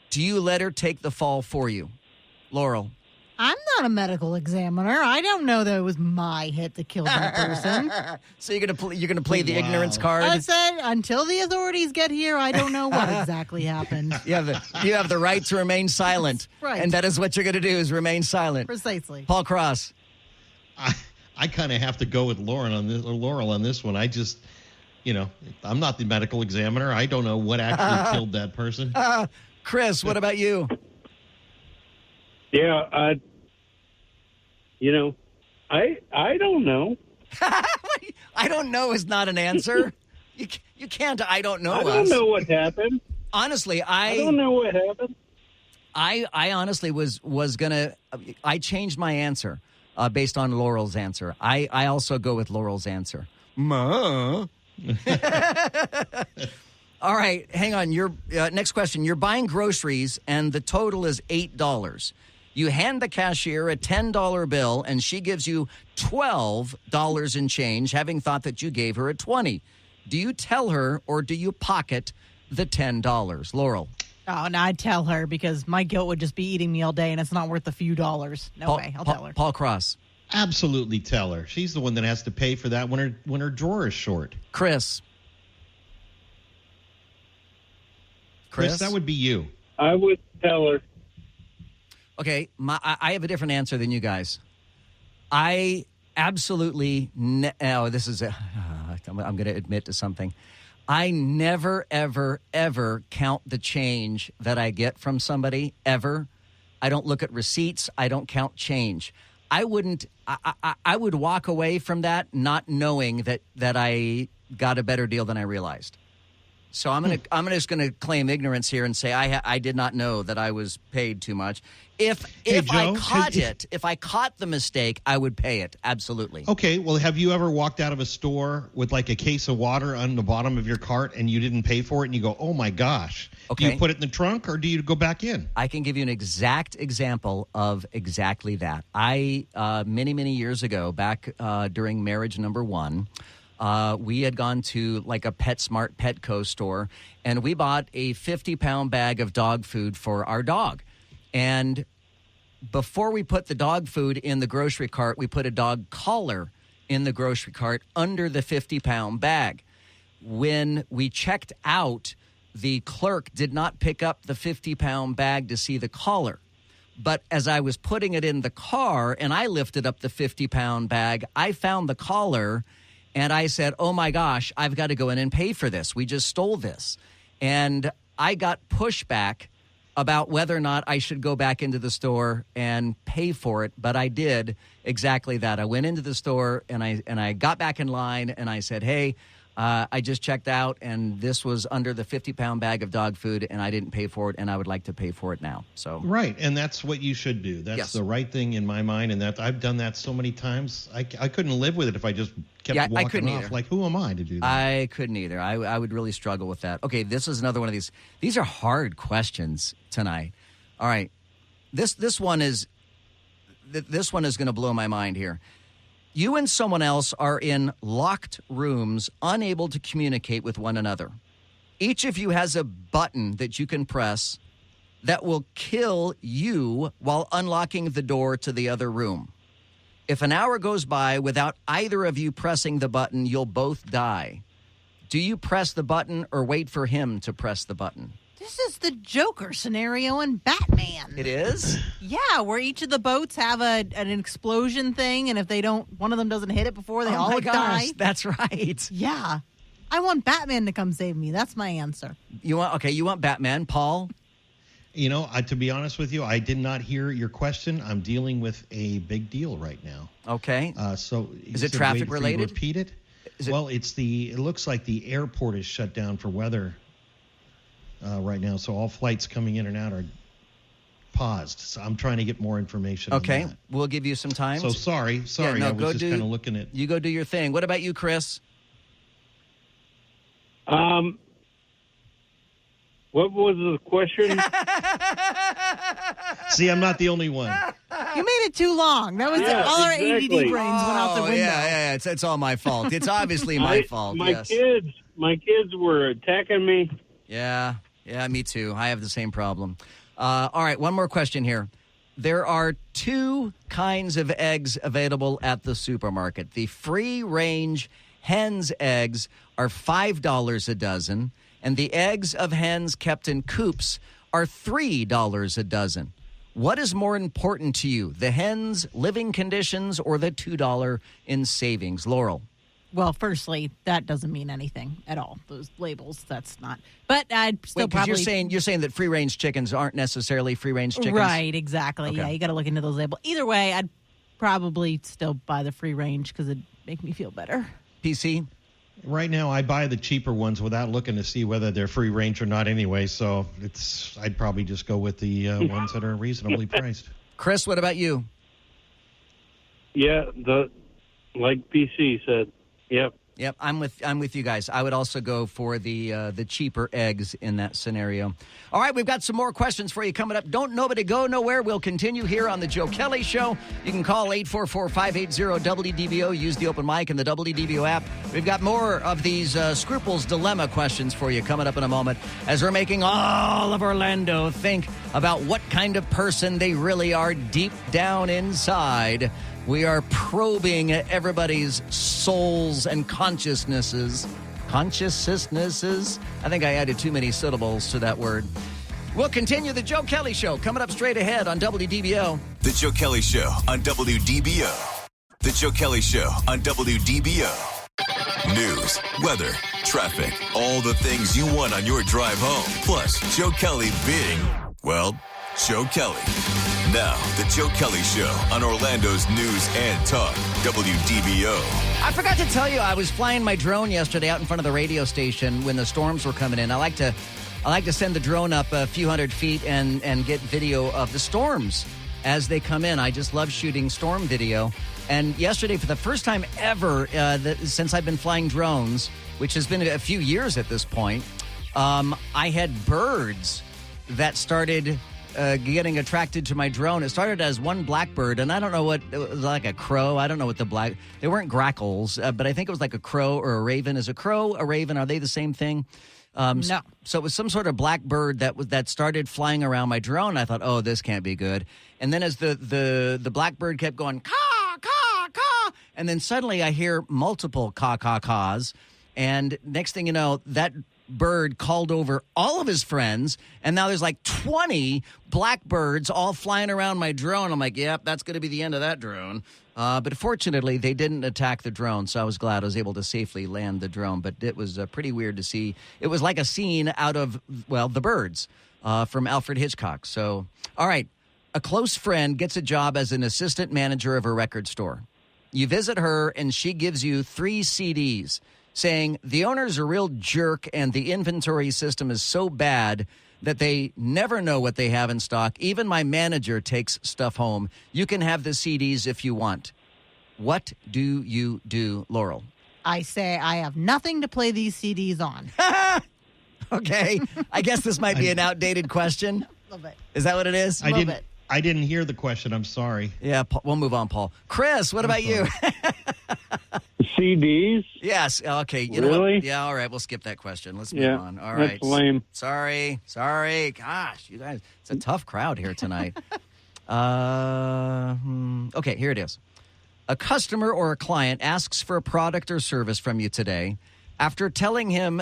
Do you let her take the fall for you? Laurel. I'm not a medical examiner. I don't know that it was my hit that killed that person. So you're gonna play the ignorance card? I said until the authorities get here, I don't know what exactly happened. You have the right to remain silent. Right. And that is what you're going to do, is remain silent. Precisely. Paul Cross. I kind of have to go with Laurel on this one. I just, I'm not the medical examiner. I don't know what actually killed that person. Chris, what about you? Yeah, I don't know. I don't know is not an answer. You can't. I don't know. I don't know what happened. Honestly, I don't know what happened. I honestly was gonna. I changed my answer based on Laurel's answer. I also go with Laurel's answer. Ma. All right, hang on. Your next question. You're buying groceries and the total is $8. You hand the cashier a $10 bill, and she gives you $12 in change, having thought that you gave her a $20. Do you tell her, or do you pocket the $10? Laurel. Oh, no, I'd tell her, because my guilt would just be eating me all day, and it's not worth a few dollars. No way. I'll tell her. Paul Cross. Absolutely tell her. She's the one that has to pay for that when her drawer is short. Chris, that would be you. I would tell her. Okay, I have a different answer than you guys. I absolutely I'm going to admit to something. I never, ever, ever count the change that I get from somebody, ever. I don't look at receipts. I don't count change. I would walk away from that not knowing that I got a better deal than I realized. So I'm just gonna claim ignorance here and say I did not know that I was paid too much. If Joe, I caught the mistake, I would pay it. Absolutely. Okay. Well, have you ever walked out of a store with like a case of water on the bottom of your cart and you didn't pay for it and you go, oh my gosh? Okay. Do you put it in the trunk or do you go back in? I can give you an exact example of exactly that. I many years ago, back during marriage number 1. We had gone to like a PetSmart Petco store, and we bought a 50-pound bag of dog food for our dog. And before we put the dog food in the grocery cart, we put a dog collar in the grocery cart under the 50-pound bag. When we checked out, the clerk did not pick up the 50-pound bag to see the collar. But as I was putting it in the car and I lifted up the 50-pound bag, I found the collar. And I said, oh, my gosh, I've got to go in and pay for this. We just stole this. And I got pushback about whether or not I should go back into the store and pay for it. But I did exactly that. I went into the store and I got back in line and I said, hey, I just checked out and this was under the 50-pound bag of dog food and I didn't pay for it and I would like to pay for it now. So right, and that's what you should do. That's the right thing in my mind, and that I've done that so many times. I couldn't live with it if I just kept walking off. Either. Like, who am I to do that? I couldn't either. I would really struggle with that. Okay, this is another one of these. These are hard questions tonight. All right, this one is going to blow my mind here. You and someone else are in locked rooms, unable to communicate with one another. Each of you has a button that you can press that will kill you while unlocking the door to the other room. If an hour goes by without either of you pressing the button, you'll both die. Do you press the button or wait for him to press the button? This is the Joker scenario in Batman. It is? Yeah, where each of the boats have an explosion thing, and if one of them doesn't hit it before, they all would die. That's right. Yeah. I want Batman to come save me. That's my answer. You want Batman, Paul? You know, to be honest with you, I did not hear your question. I'm dealing with a big deal right now. Okay. So is it traffic related? Repeat it. It looks like the airport is shut down for weather right now, so all flights coming in and out are paused. So I'm trying to get more information. Okay, on that. We'll give you some time. So sorry. I was just kind of looking at. You go do your thing. What about you, Chris? What was the question? See, I'm not the only one. You made it too long. That was all our ADD brains went out the window. Yeah. It's all my fault. It's obviously my fault. My kids were attacking me. Yeah, me too. I have the same problem. All right, one more question here. There are 2 kinds of eggs available at the supermarket. The free-range hen's eggs are $5 a dozen, and the eggs of hens kept in coops are $3 a dozen. What is more important to you, the hen's living conditions or the $2 in savings? Laurel. Well, firstly, that doesn't mean anything at all. Those labels, that's not. But I'd still probably. You're saying that free-range chickens aren't necessarily free-range chickens? Right, exactly. Okay. Yeah, you got to look into those labels. Either way, I'd probably still buy the free-range because it'd make me feel better. PC? Right now, I buy the cheaper ones without looking to see whether they're free-range or not anyway, so I'd probably just go with the ones that are reasonably priced. Chris, what about you? Yeah, like PC said. Yep, I'm with you guys. I would also go for the cheaper eggs in that scenario. All right, we've got some more questions for you coming up. Don't nobody go nowhere. We'll continue here on the Joe Kelley Show. You can call 844-580-WDBO. Use the open mic and the WDBO app. We've got more of these Scruples Dilemma questions for you coming up in a moment as we're making all of Orlando think about what kind of person they really are deep down inside. We are probing everybody's souls and consciousnesses. Consciousnesses? I think I added too many syllables to that word. We'll continue the Joe Kelley Show coming up straight ahead on WDBO. The Joe Kelley Show on WDBO. The Joe Kelley Show on WDBO. News, weather, traffic, all the things you want on your drive home. Plus, Joe Kelley being, well, Joe Kelley. Now, the Joe Kelley Show on Orlando's News and Talk, WDBO. I forgot to tell you, I was flying my drone yesterday out in front of the radio station when the storms were coming in. I like to send the drone up a few hundred feet and get video of the storms as they come in. I just love shooting storm video. And yesterday, for the first time ever since I've been flying drones, which has been a few years at this point, I had birds that started getting attracted to my drone. It started as one blackbird, and I don't know what, it was like a crow. I don't know what they weren't grackles, but I think it was like a crow or a raven. Is a crow, a raven, are they the same thing? No. So it was some sort of blackbird that started flying around my drone. I thought, oh, this can't be good. And then as the blackbird kept going, caw, caw, caw, and then suddenly I hear multiple caw, caw, caws, and next thing you know, that bird called over all of his friends, and now there's like 20 blackbirds all flying around my drone. I'm like, yep, that's going to be the end of that drone. But fortunately, they didn't attack the drone, so I was glad I was able to safely land the drone. But it was pretty weird to see. It was like a scene out of, well, The Birds from Alfred Hitchcock. So, all right, a close friend gets a job as an assistant manager of a record store. You visit her, and she gives you 3 CDs, saying the owner's a real jerk and the inventory system is so bad that they never know what they have in stock. Even my manager takes stuff home. You can have the CDs if you want. What do you do, Laurel? I say I have nothing to play these CDs on. Okay. I guess this might be an outdated question. A little bit. Is that what it is? I didn't hear the question. I'm sorry. Yeah, we'll move on, Paul. Chris, what about you? CDs? Yes. Okay. You know Really? what? Yeah, all right. We'll skip that question. Let's move on. All right. That's lame. Sorry. Gosh, you guys, it's a tough crowd here tonight. Okay, here it is. A customer or a client asks for a product or service from you today. After telling him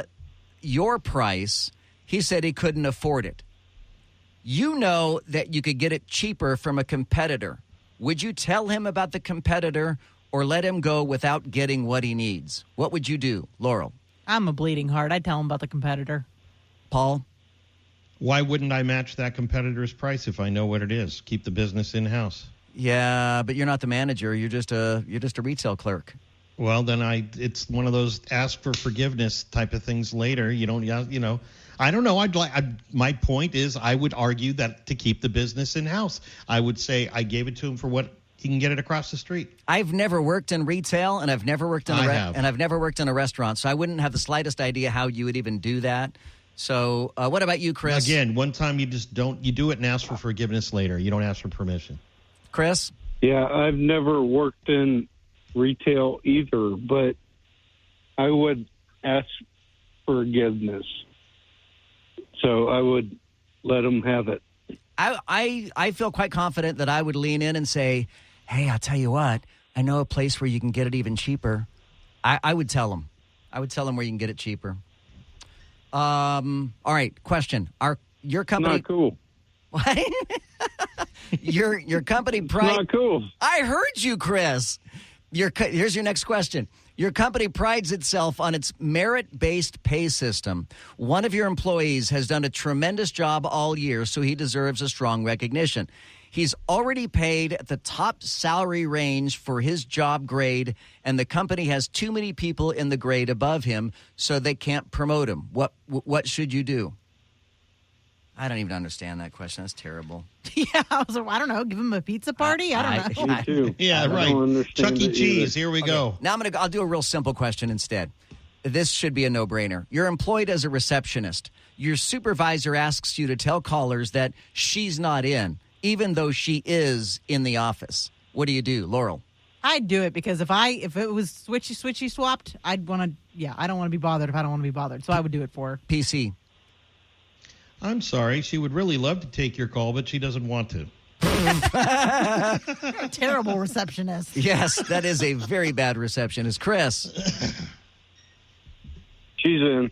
your price, he said he couldn't afford it. You know that you could get it cheaper from a competitor. Would you tell him about the competitor or let him go without getting what he needs? What would you do, Laurel? I'm a bleeding heart. I'd tell him about the competitor. Paul? Why wouldn't I match that competitor's price if I know what it is? Keep the business in-house. Yeah, but you're not the manager. You're just a retail clerk. Well, then it's one of those ask for forgiveness type of things later. You don't, I don't know. My point is I would argue that to keep the business in-house, I would say I gave it to him for what he can get it across the street. I've never worked in retail, and I've never worked in I've never worked in a restaurant, so I wouldn't have the slightest idea how you would even do that. So, what about you, Chris? Again, one time you just don't. You do it and ask for forgiveness later. You don't ask for permission. Chris? Yeah, I've never worked in retail either, but I would ask forgiveness. So I would let them have it. I feel quite confident that I would lean in and say, hey, I'll tell you what, I know a place where you can get it even cheaper. I would tell them. I would tell them where you can get it cheaper. All right, question. Your company... Not cool. What? Your company... Not cool. I heard you, Chris. Here's your next question. Your company prides itself on its merit-based pay system. One of your employees has done a tremendous job all year, so he deserves a strong recognition. He's already paid at the top salary range for his job grade, and the company has too many people in the grade above him, so they can't promote him. What should you do? I don't even understand that question. That's terrible. Yeah, I don't know. Give him a pizza party? I don't know. Me too. Yeah, right. Chuck E. Cheese. Here we go. Now I'll do a real simple question instead. This should be a no-brainer. You're employed as a receptionist. Your supervisor asks you to tell callers that she's not in, even though she is in the office. What do, Laurel? I'd do it because if it was switchy swapped, I don't want to be bothered if I don't want to be bothered. So I would do it for her. PC. I'm sorry. She would really love to take your call, but she doesn't want to. You're a terrible receptionist. Yes, that is a very bad receptionist. Chris. She's in.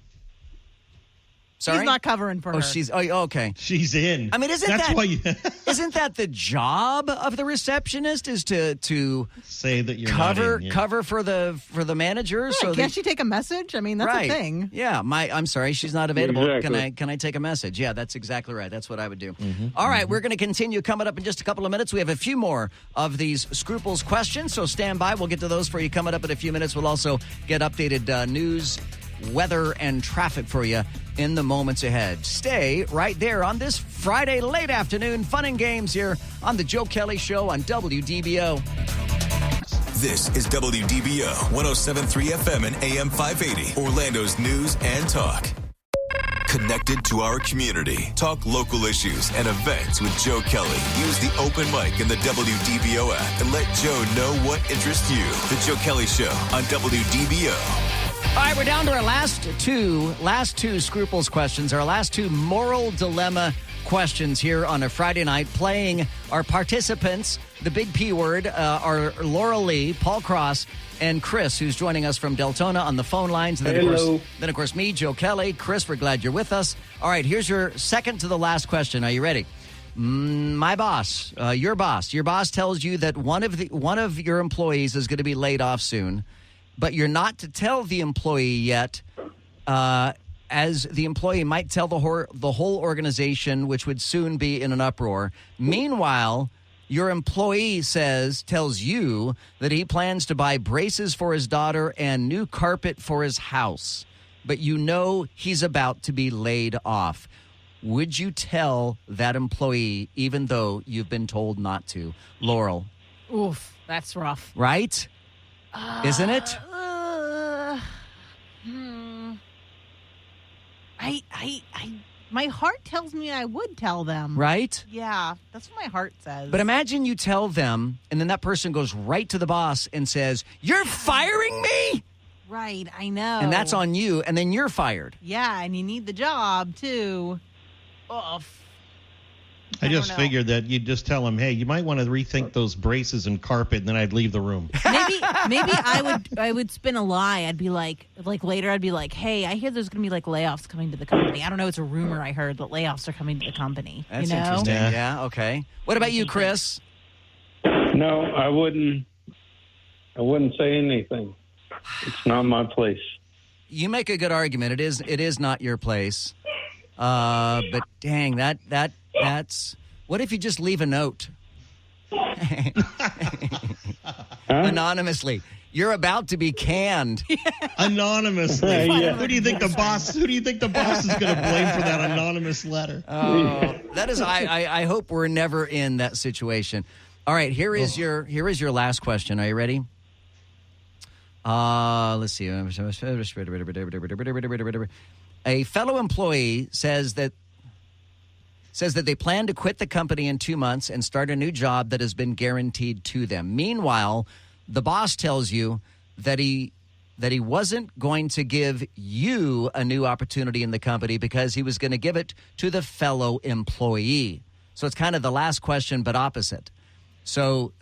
Sorry? He's not covering for her. Okay. She's in. I mean, isn't that the job of the receptionist is to say that you're cover for the manager? Yeah, so can't she take a message? I mean, that's right. a thing. Yeah, I'm sorry, she's not available. Exactly. Can I take a message? Yeah, that's exactly right. That's what I would do. All right, we're going to continue coming up in just a couple of minutes. We have a few more of these Scruples questions, so stand by. We'll get to those for you coming up in a few minutes. We'll also get updated news, weather, and traffic for you in the moments ahead. Stay right there on this Friday late afternoon. Fun and games here on the Joe Kelley Show on WDBO. This is WDBO 107.3 FM and AM 580, Orlando's news and talk. Connected to our community. Talk local issues and events with Joe Kelley. Use the open mic in the WDBO app and let Joe know what interests you. The Joe Kelley Show on WDBO. All right, we're down to our last two Scruples questions, our last two moral dilemma questions here on a Friday night, playing our participants. The big P word are Laurel Lee, Paul Cross, and Chris, who's joining us from Deltona on the phone lines. And then, of course, me, Joe Kelley. Chris, we're glad you're with us. All right, here's your second to the last question. Are you ready? My boss, your boss tells you that one of your employees is going to be laid off soon, but you're not to tell the employee yet, as the employee might tell the whole organization, which would soon be in an uproar. Meanwhile, your employee tells you that he plans to buy braces for his daughter and new carpet for his house, but you know he's about to be laid off. Would you tell that employee even though you've been told not to? Laurel. Oof, that's rough. Right? Isn't it? My heart tells me I would tell them. Right? Yeah, that's what my heart says. But imagine you tell them, and then that person goes right to the boss and says, "You're firing me?" Right, I know. And that's on you, and then you're fired. Yeah, and you need the job, too. Oh, I just figured that you'd just tell him, hey, you might want to rethink those braces and carpet, and then I'd leave the room. Maybe I would spin a lie. I'd be like later I'd be like, hey, I hear there's going to be like layoffs coming to the company. I don't know, it's a rumor I heard that layoffs are coming to the company. That's you know? interesting. Yeah, okay. What about you, Chris? No, I wouldn't say anything. It's not my place. You make a good argument. It is not your place. But dang, that's what if you just leave a note? Anonymously. You're about to be canned. Anonymously. Yeah. Who do you think the boss is going to blame for that anonymous letter? That is I hope we're never in that situation. All right, here is your last question. Are you ready? Let's see. A fellow employee says that they plan to quit the company in 2 months and start a new job that has been guaranteed to them. Meanwhile, the boss tells you that he wasn't going to give you a new opportunity in the company because he was going to give it to the fellow employee. So it's kind of the last question, but opposite. So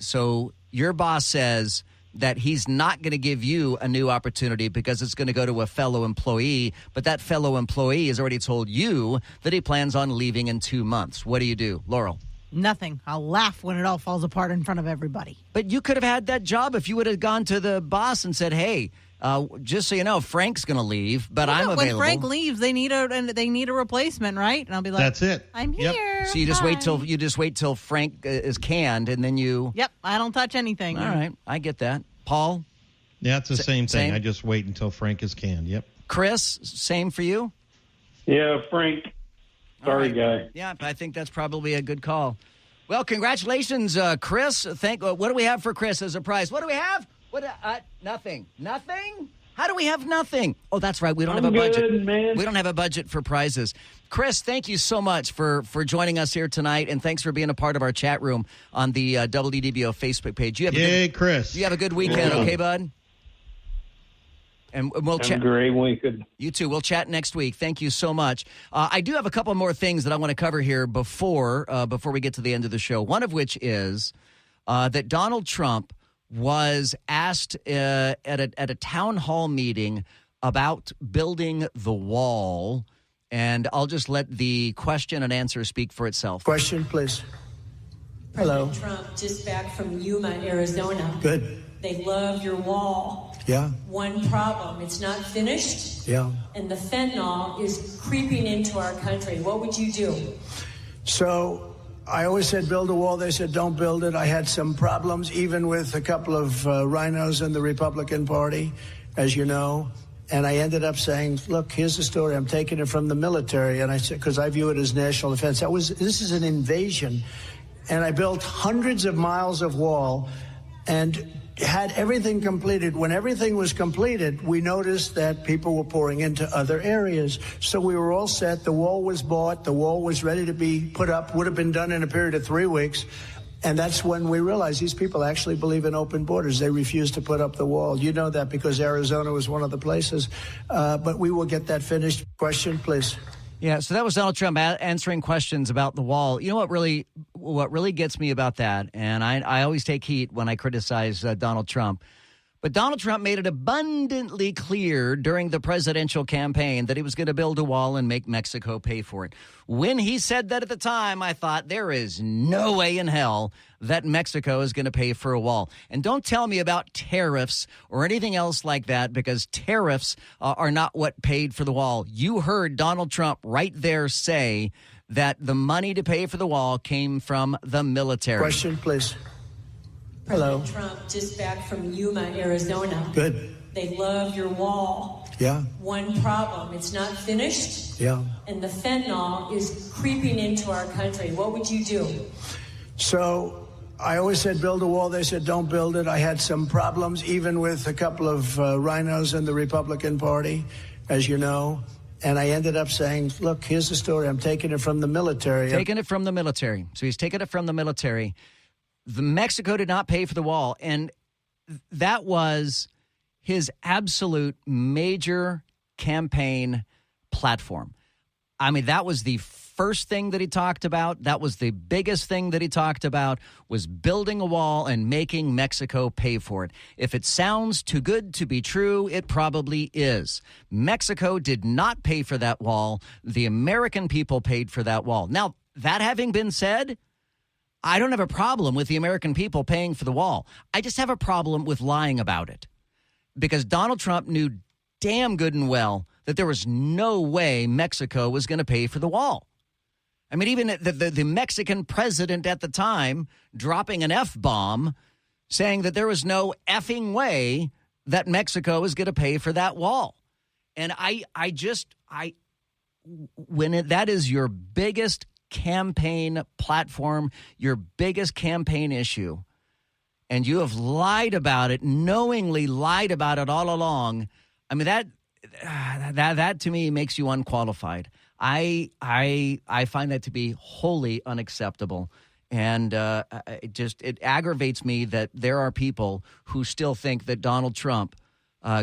your boss says that he's not going to give you a new opportunity because it's going to go to a fellow employee, but that fellow employee has already told you that he plans on leaving in 2 months. What do you do, Laurel? Nothing. I'll laugh when it all falls apart in front of everybody. But you could have had that job if you would have gone to the boss and said, hey, just so you know, Frank's going to leave, but I'm available. When Frank leaves, they need a replacement, right? And I'll be like, that's it. I'm here. So you just wait till Frank is canned, and then you. Yep, I don't touch anything. All right, I get that. Paul? Yeah, it's the same thing. I just wait until Frank is canned. Yep. Chris, same for you? Yeah, Frank. Sorry, guy. Yeah, I think that's probably a good call. Well, congratulations, Chris. What do we have for Chris as a prize? What do we have? Nothing. Nothing? How do we have nothing? Oh, that's right. We don't have a budget. Man. We don't have a budget for prizes. Chris, thank you so much for joining us here tonight, and thanks for being a part of our chat room on the WDBO Facebook page. Chris. You have a good weekend, okay, bud? And we'll chat. Great weekend. You too. We'll chat next week. Thank you so much. I do have a couple more things that I want to cover here before we get to the end of the show. One of which is that Donald Trump was asked at a town hall meeting about building the wall, And I'll just let the question and answer speak for itself. Question, please. Hello. President Trump, just back from Yuma, Arizona. Good. They love your wall. Yeah. One problem, it's not finished. Yeah. And the fentanyl is creeping into our country. What would you do? So I always said build a wall. They said don't build it. I had some problems, even with a couple of rhinos in the Republican Party, as you know. And I ended up saying, look, here's the story. I'm taking it from the military. And I said, because I view it as national defense. This is an invasion. And I built hundreds of miles of wall and had everything completed. When everything was completed, we noticed that people were pouring into other areas. So we were all set. The wall was bought. The wall was ready to be put up, would have been done in a period of 3 weeks. And that's when we realized these people actually believe in open borders. They refuse to put up the wall. You know that because Arizona was one of the places. But we will get that finished. Question, please. Yeah, so that was Donald Trump answering questions about the wall. You know what really gets me about that, and I always take heat when I criticize Donald Trump, but Donald Trump made it abundantly clear during the presidential campaign that he was going to build a wall and make Mexico pay for it. When he said that at the time, I thought there is no way in hell that Mexico is going to pay for a wall. And don't tell me about tariffs or anything else like that, because tariffs are not what paid for the wall. You heard Donald Trump right there say that the money to pay for the wall came from the military. Question, please. Hello. President Trump, just back from Yuma, Arizona. Good. They love your wall. Yeah. One problem, it's not finished. Yeah. And the fentanyl is creeping into our country. What would you do? So I always said build a wall. They said don't build it. I had some problems, even with a couple of rhinos in the Republican Party, as you know. And I ended up saying, look, here's the story. I'm taking it from the military. Taking it from the military. So he's taking it from the military. Mexico did not pay for the wall, and that was his absolute major campaign platform. I mean, that was the first thing that he talked about. That was the biggest thing that he talked about, was building a wall and making Mexico pay for it. If it sounds too good to be true, it probably is. Mexico did not pay for that wall. The American people paid for that wall. Now, that having been said, I don't have a problem with the American people paying for the wall. I just have a problem with lying about it, because Donald Trump knew damn good and well that there was no way Mexico was going to pay for the wall. I mean, even the Mexican president at the time dropping an F-bomb, saying that there was no effing way that Mexico was going to pay for that wall. And that is your biggest campaign platform, your biggest campaign issue, and you have lied about it, knowingly lied about it all along. I mean, that to me makes you unqualified. I find that to be wholly unacceptable, and it aggravates me that there are people who still think that Donald Trump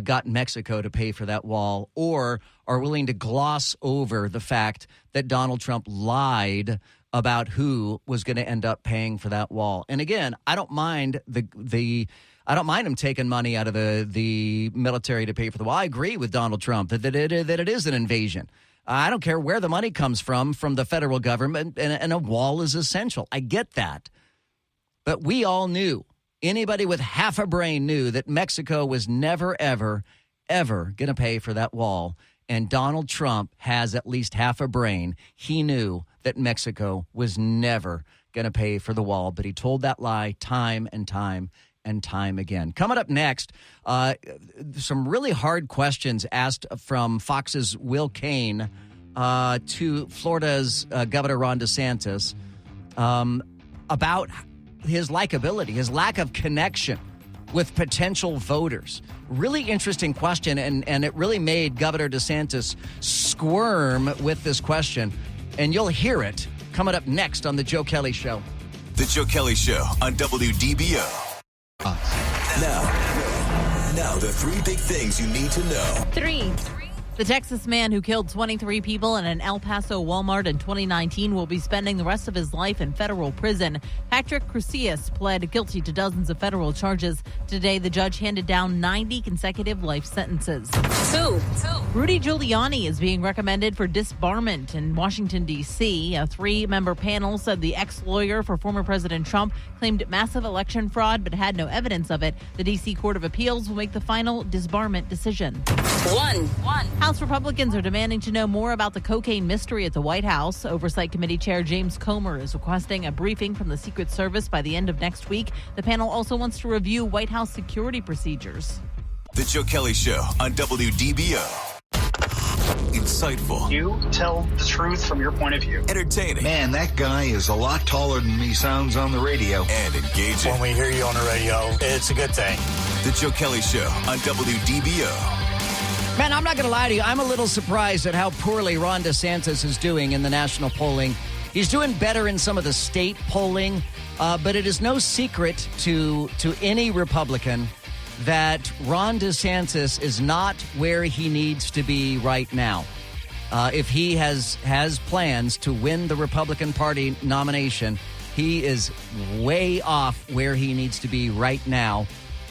got Mexico to pay for that wall, or are willing to gloss over the fact that Donald Trump lied about who was going to end up paying for that wall. And again, I don't mind I don't mind him taking money out of the military to pay for the wall. I agree with Donald Trump that it is an invasion. I don't care where the money comes from the federal government, and a wall is essential. I get that. But we all knew, anybody with half a brain knew, that Mexico was never, ever, ever going to pay for that wall. And Donald Trump has at least half a brain. He knew that Mexico was never going to pay for the wall, but he told that lie time and time and time again. Coming up next, some really hard questions asked from Fox's Will Cain to Florida's Governor Ron DeSantis about his likability, his lack of connection with potential voters. Really interesting question, and it really made Governor DeSantis squirm with this question. And you'll hear it coming up next on The Joe Kelley Show. The Joe Kelley Show on WDBO. Now, the three big things you need to know. 3. The Texas man who killed 23 people in an El Paso Walmart in 2019 will be spending the rest of his life in federal prison. Patrick Crucius pled guilty to dozens of federal charges. Today, the judge handed down 90 consecutive life sentences. Rudy Giuliani is being recommended for disbarment in Washington, D.C. A 3-member panel said the ex-lawyer for former President Trump claimed massive election fraud but had no evidence of it. The D.C. Court of Appeals will make the final disbarment decision. One. House Republicans are demanding to know more about the cocaine mystery at the White House. Oversight Committee Chair James Comer is requesting a briefing from the Secret Service by the end of next week. The panel also wants to review White House security procedures. The Joe Kelley Show on WDBO. Insightful. You tell the truth from your point of view. Entertaining. Man, that guy is a lot taller than he sounds on the radio. And engaging. When we hear you on the radio, it's a good thing. The Joe Kelley Show on WDBO. Man, I'm not going to lie to you. I'm a little surprised at how poorly Ron DeSantis is doing in the national polling. He's doing better in some of the state polling, but it is no secret to any Republican that Ron DeSantis is not where he needs to be right now. If he has plans to win the Republican Party nomination, he is way off where he needs to be right now.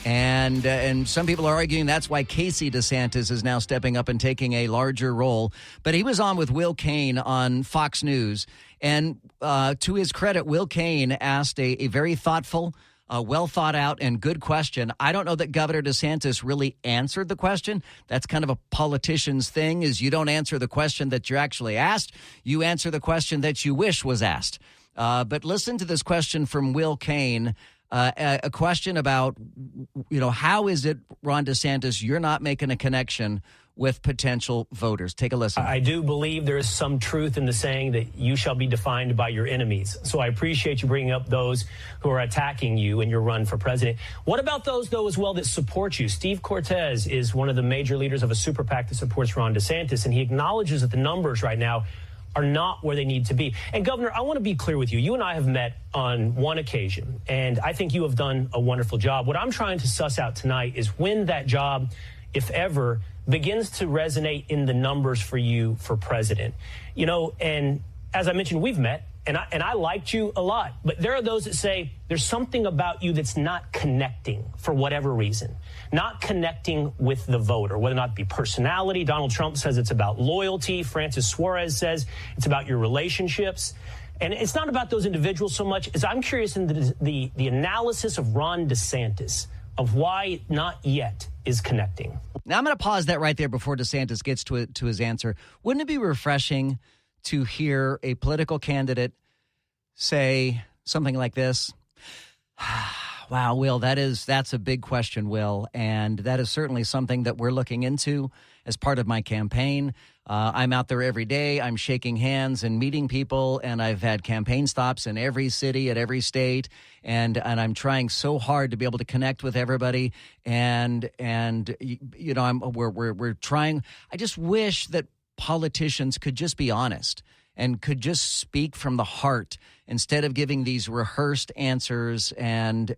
And some people are arguing that's why Casey DeSantis is now stepping up and taking a larger role. But he was on with Will Cain on Fox News. And to his credit, Will Cain asked a very thoughtful, well thought out and good question. I don't know that Governor DeSantis really answered the question. That's kind of a politician's thing, is you don't answer the question that you're actually asked. You answer the question that you wish was asked. But listen to this question from Will Cain. A question about, how is it, Ron DeSantis, you're not making a connection with potential voters? Take a listen. I do believe there is some truth in the saying that you shall be defined by your enemies. So I appreciate you bringing up those who are attacking you in your run for president. What about those, though, as well, that support you? Steve Cortez is one of the major leaders of a super PAC that supports Ron DeSantis, and he acknowledges that the numbers right now are not where they need to be. And, Governor, I want to be clear with you. You and I have met on one occasion, and I think you have done a wonderful job. What I'm trying to suss out tonight is when that job, if ever, begins to resonate in the numbers for you for president. And as I mentioned, we've met, and I liked you a lot. But there are those that say there's something about you that's not connecting for whatever reason. Not connecting with the voter, whether or not it be personality. Donald Trump says it's about loyalty. Francis Suarez says it's about your relationships. And it's not about those individuals so much as I'm curious in the analysis of Ron DeSantis of why not yet is connecting. Now, I'm going to pause that right there before DeSantis gets to his answer. Wouldn't it be refreshing to hear a political candidate say something like this? Wow, Will, that's a big question, Will, and that is certainly something that we're looking into as part of my campaign. I'm out there every day. I'm shaking hands and meeting people, and I've had campaign stops in every city, at every state, and I'm trying so hard to be able to connect with everybody. And we're trying. I just wish that politicians could just be honest and could just speak from the heart instead of giving these rehearsed answers and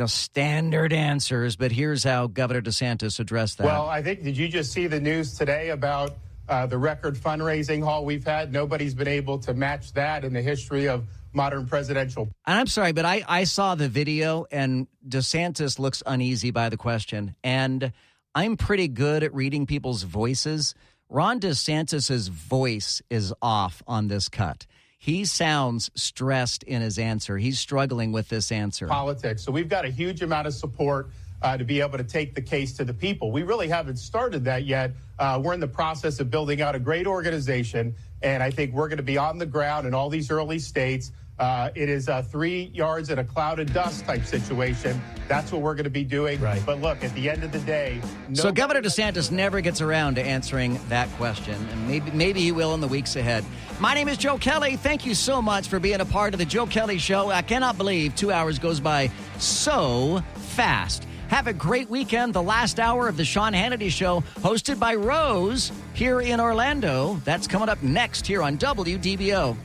standard answers. But here's how Governor DeSantis addressed that. Well, I think, did you just see the news today about the record fundraising haul we've had? Nobody's been able to match that in the history of modern presidential. And I'm sorry, but I saw the video, and DeSantis looks uneasy by the question. And I'm pretty good at reading people's voices. Ron DeSantis's voice is off on this cut. He sounds stressed in his answer. He's struggling with this answer. Politics. So we've got a huge amount of support to be able to take the case to the people. We really haven't started that yet. We're in the process of building out a great organization, and I think we're going to be on the ground in all these early states. It is a 3 yards in a cloud of dust type situation. That's what we're going to be doing. Right. But look, at the end of the day... So Governor DeSantis never gets around to answering that question, and maybe he will in the weeks ahead. My name is Joe Kelley. Thank you so much for being a part of the Joe Kelley Show. I cannot believe 2 hours goes by so fast. Have a great weekend. The last hour of the Sean Hannity Show, hosted by Rose here in Orlando. That's coming up next here on WDBO.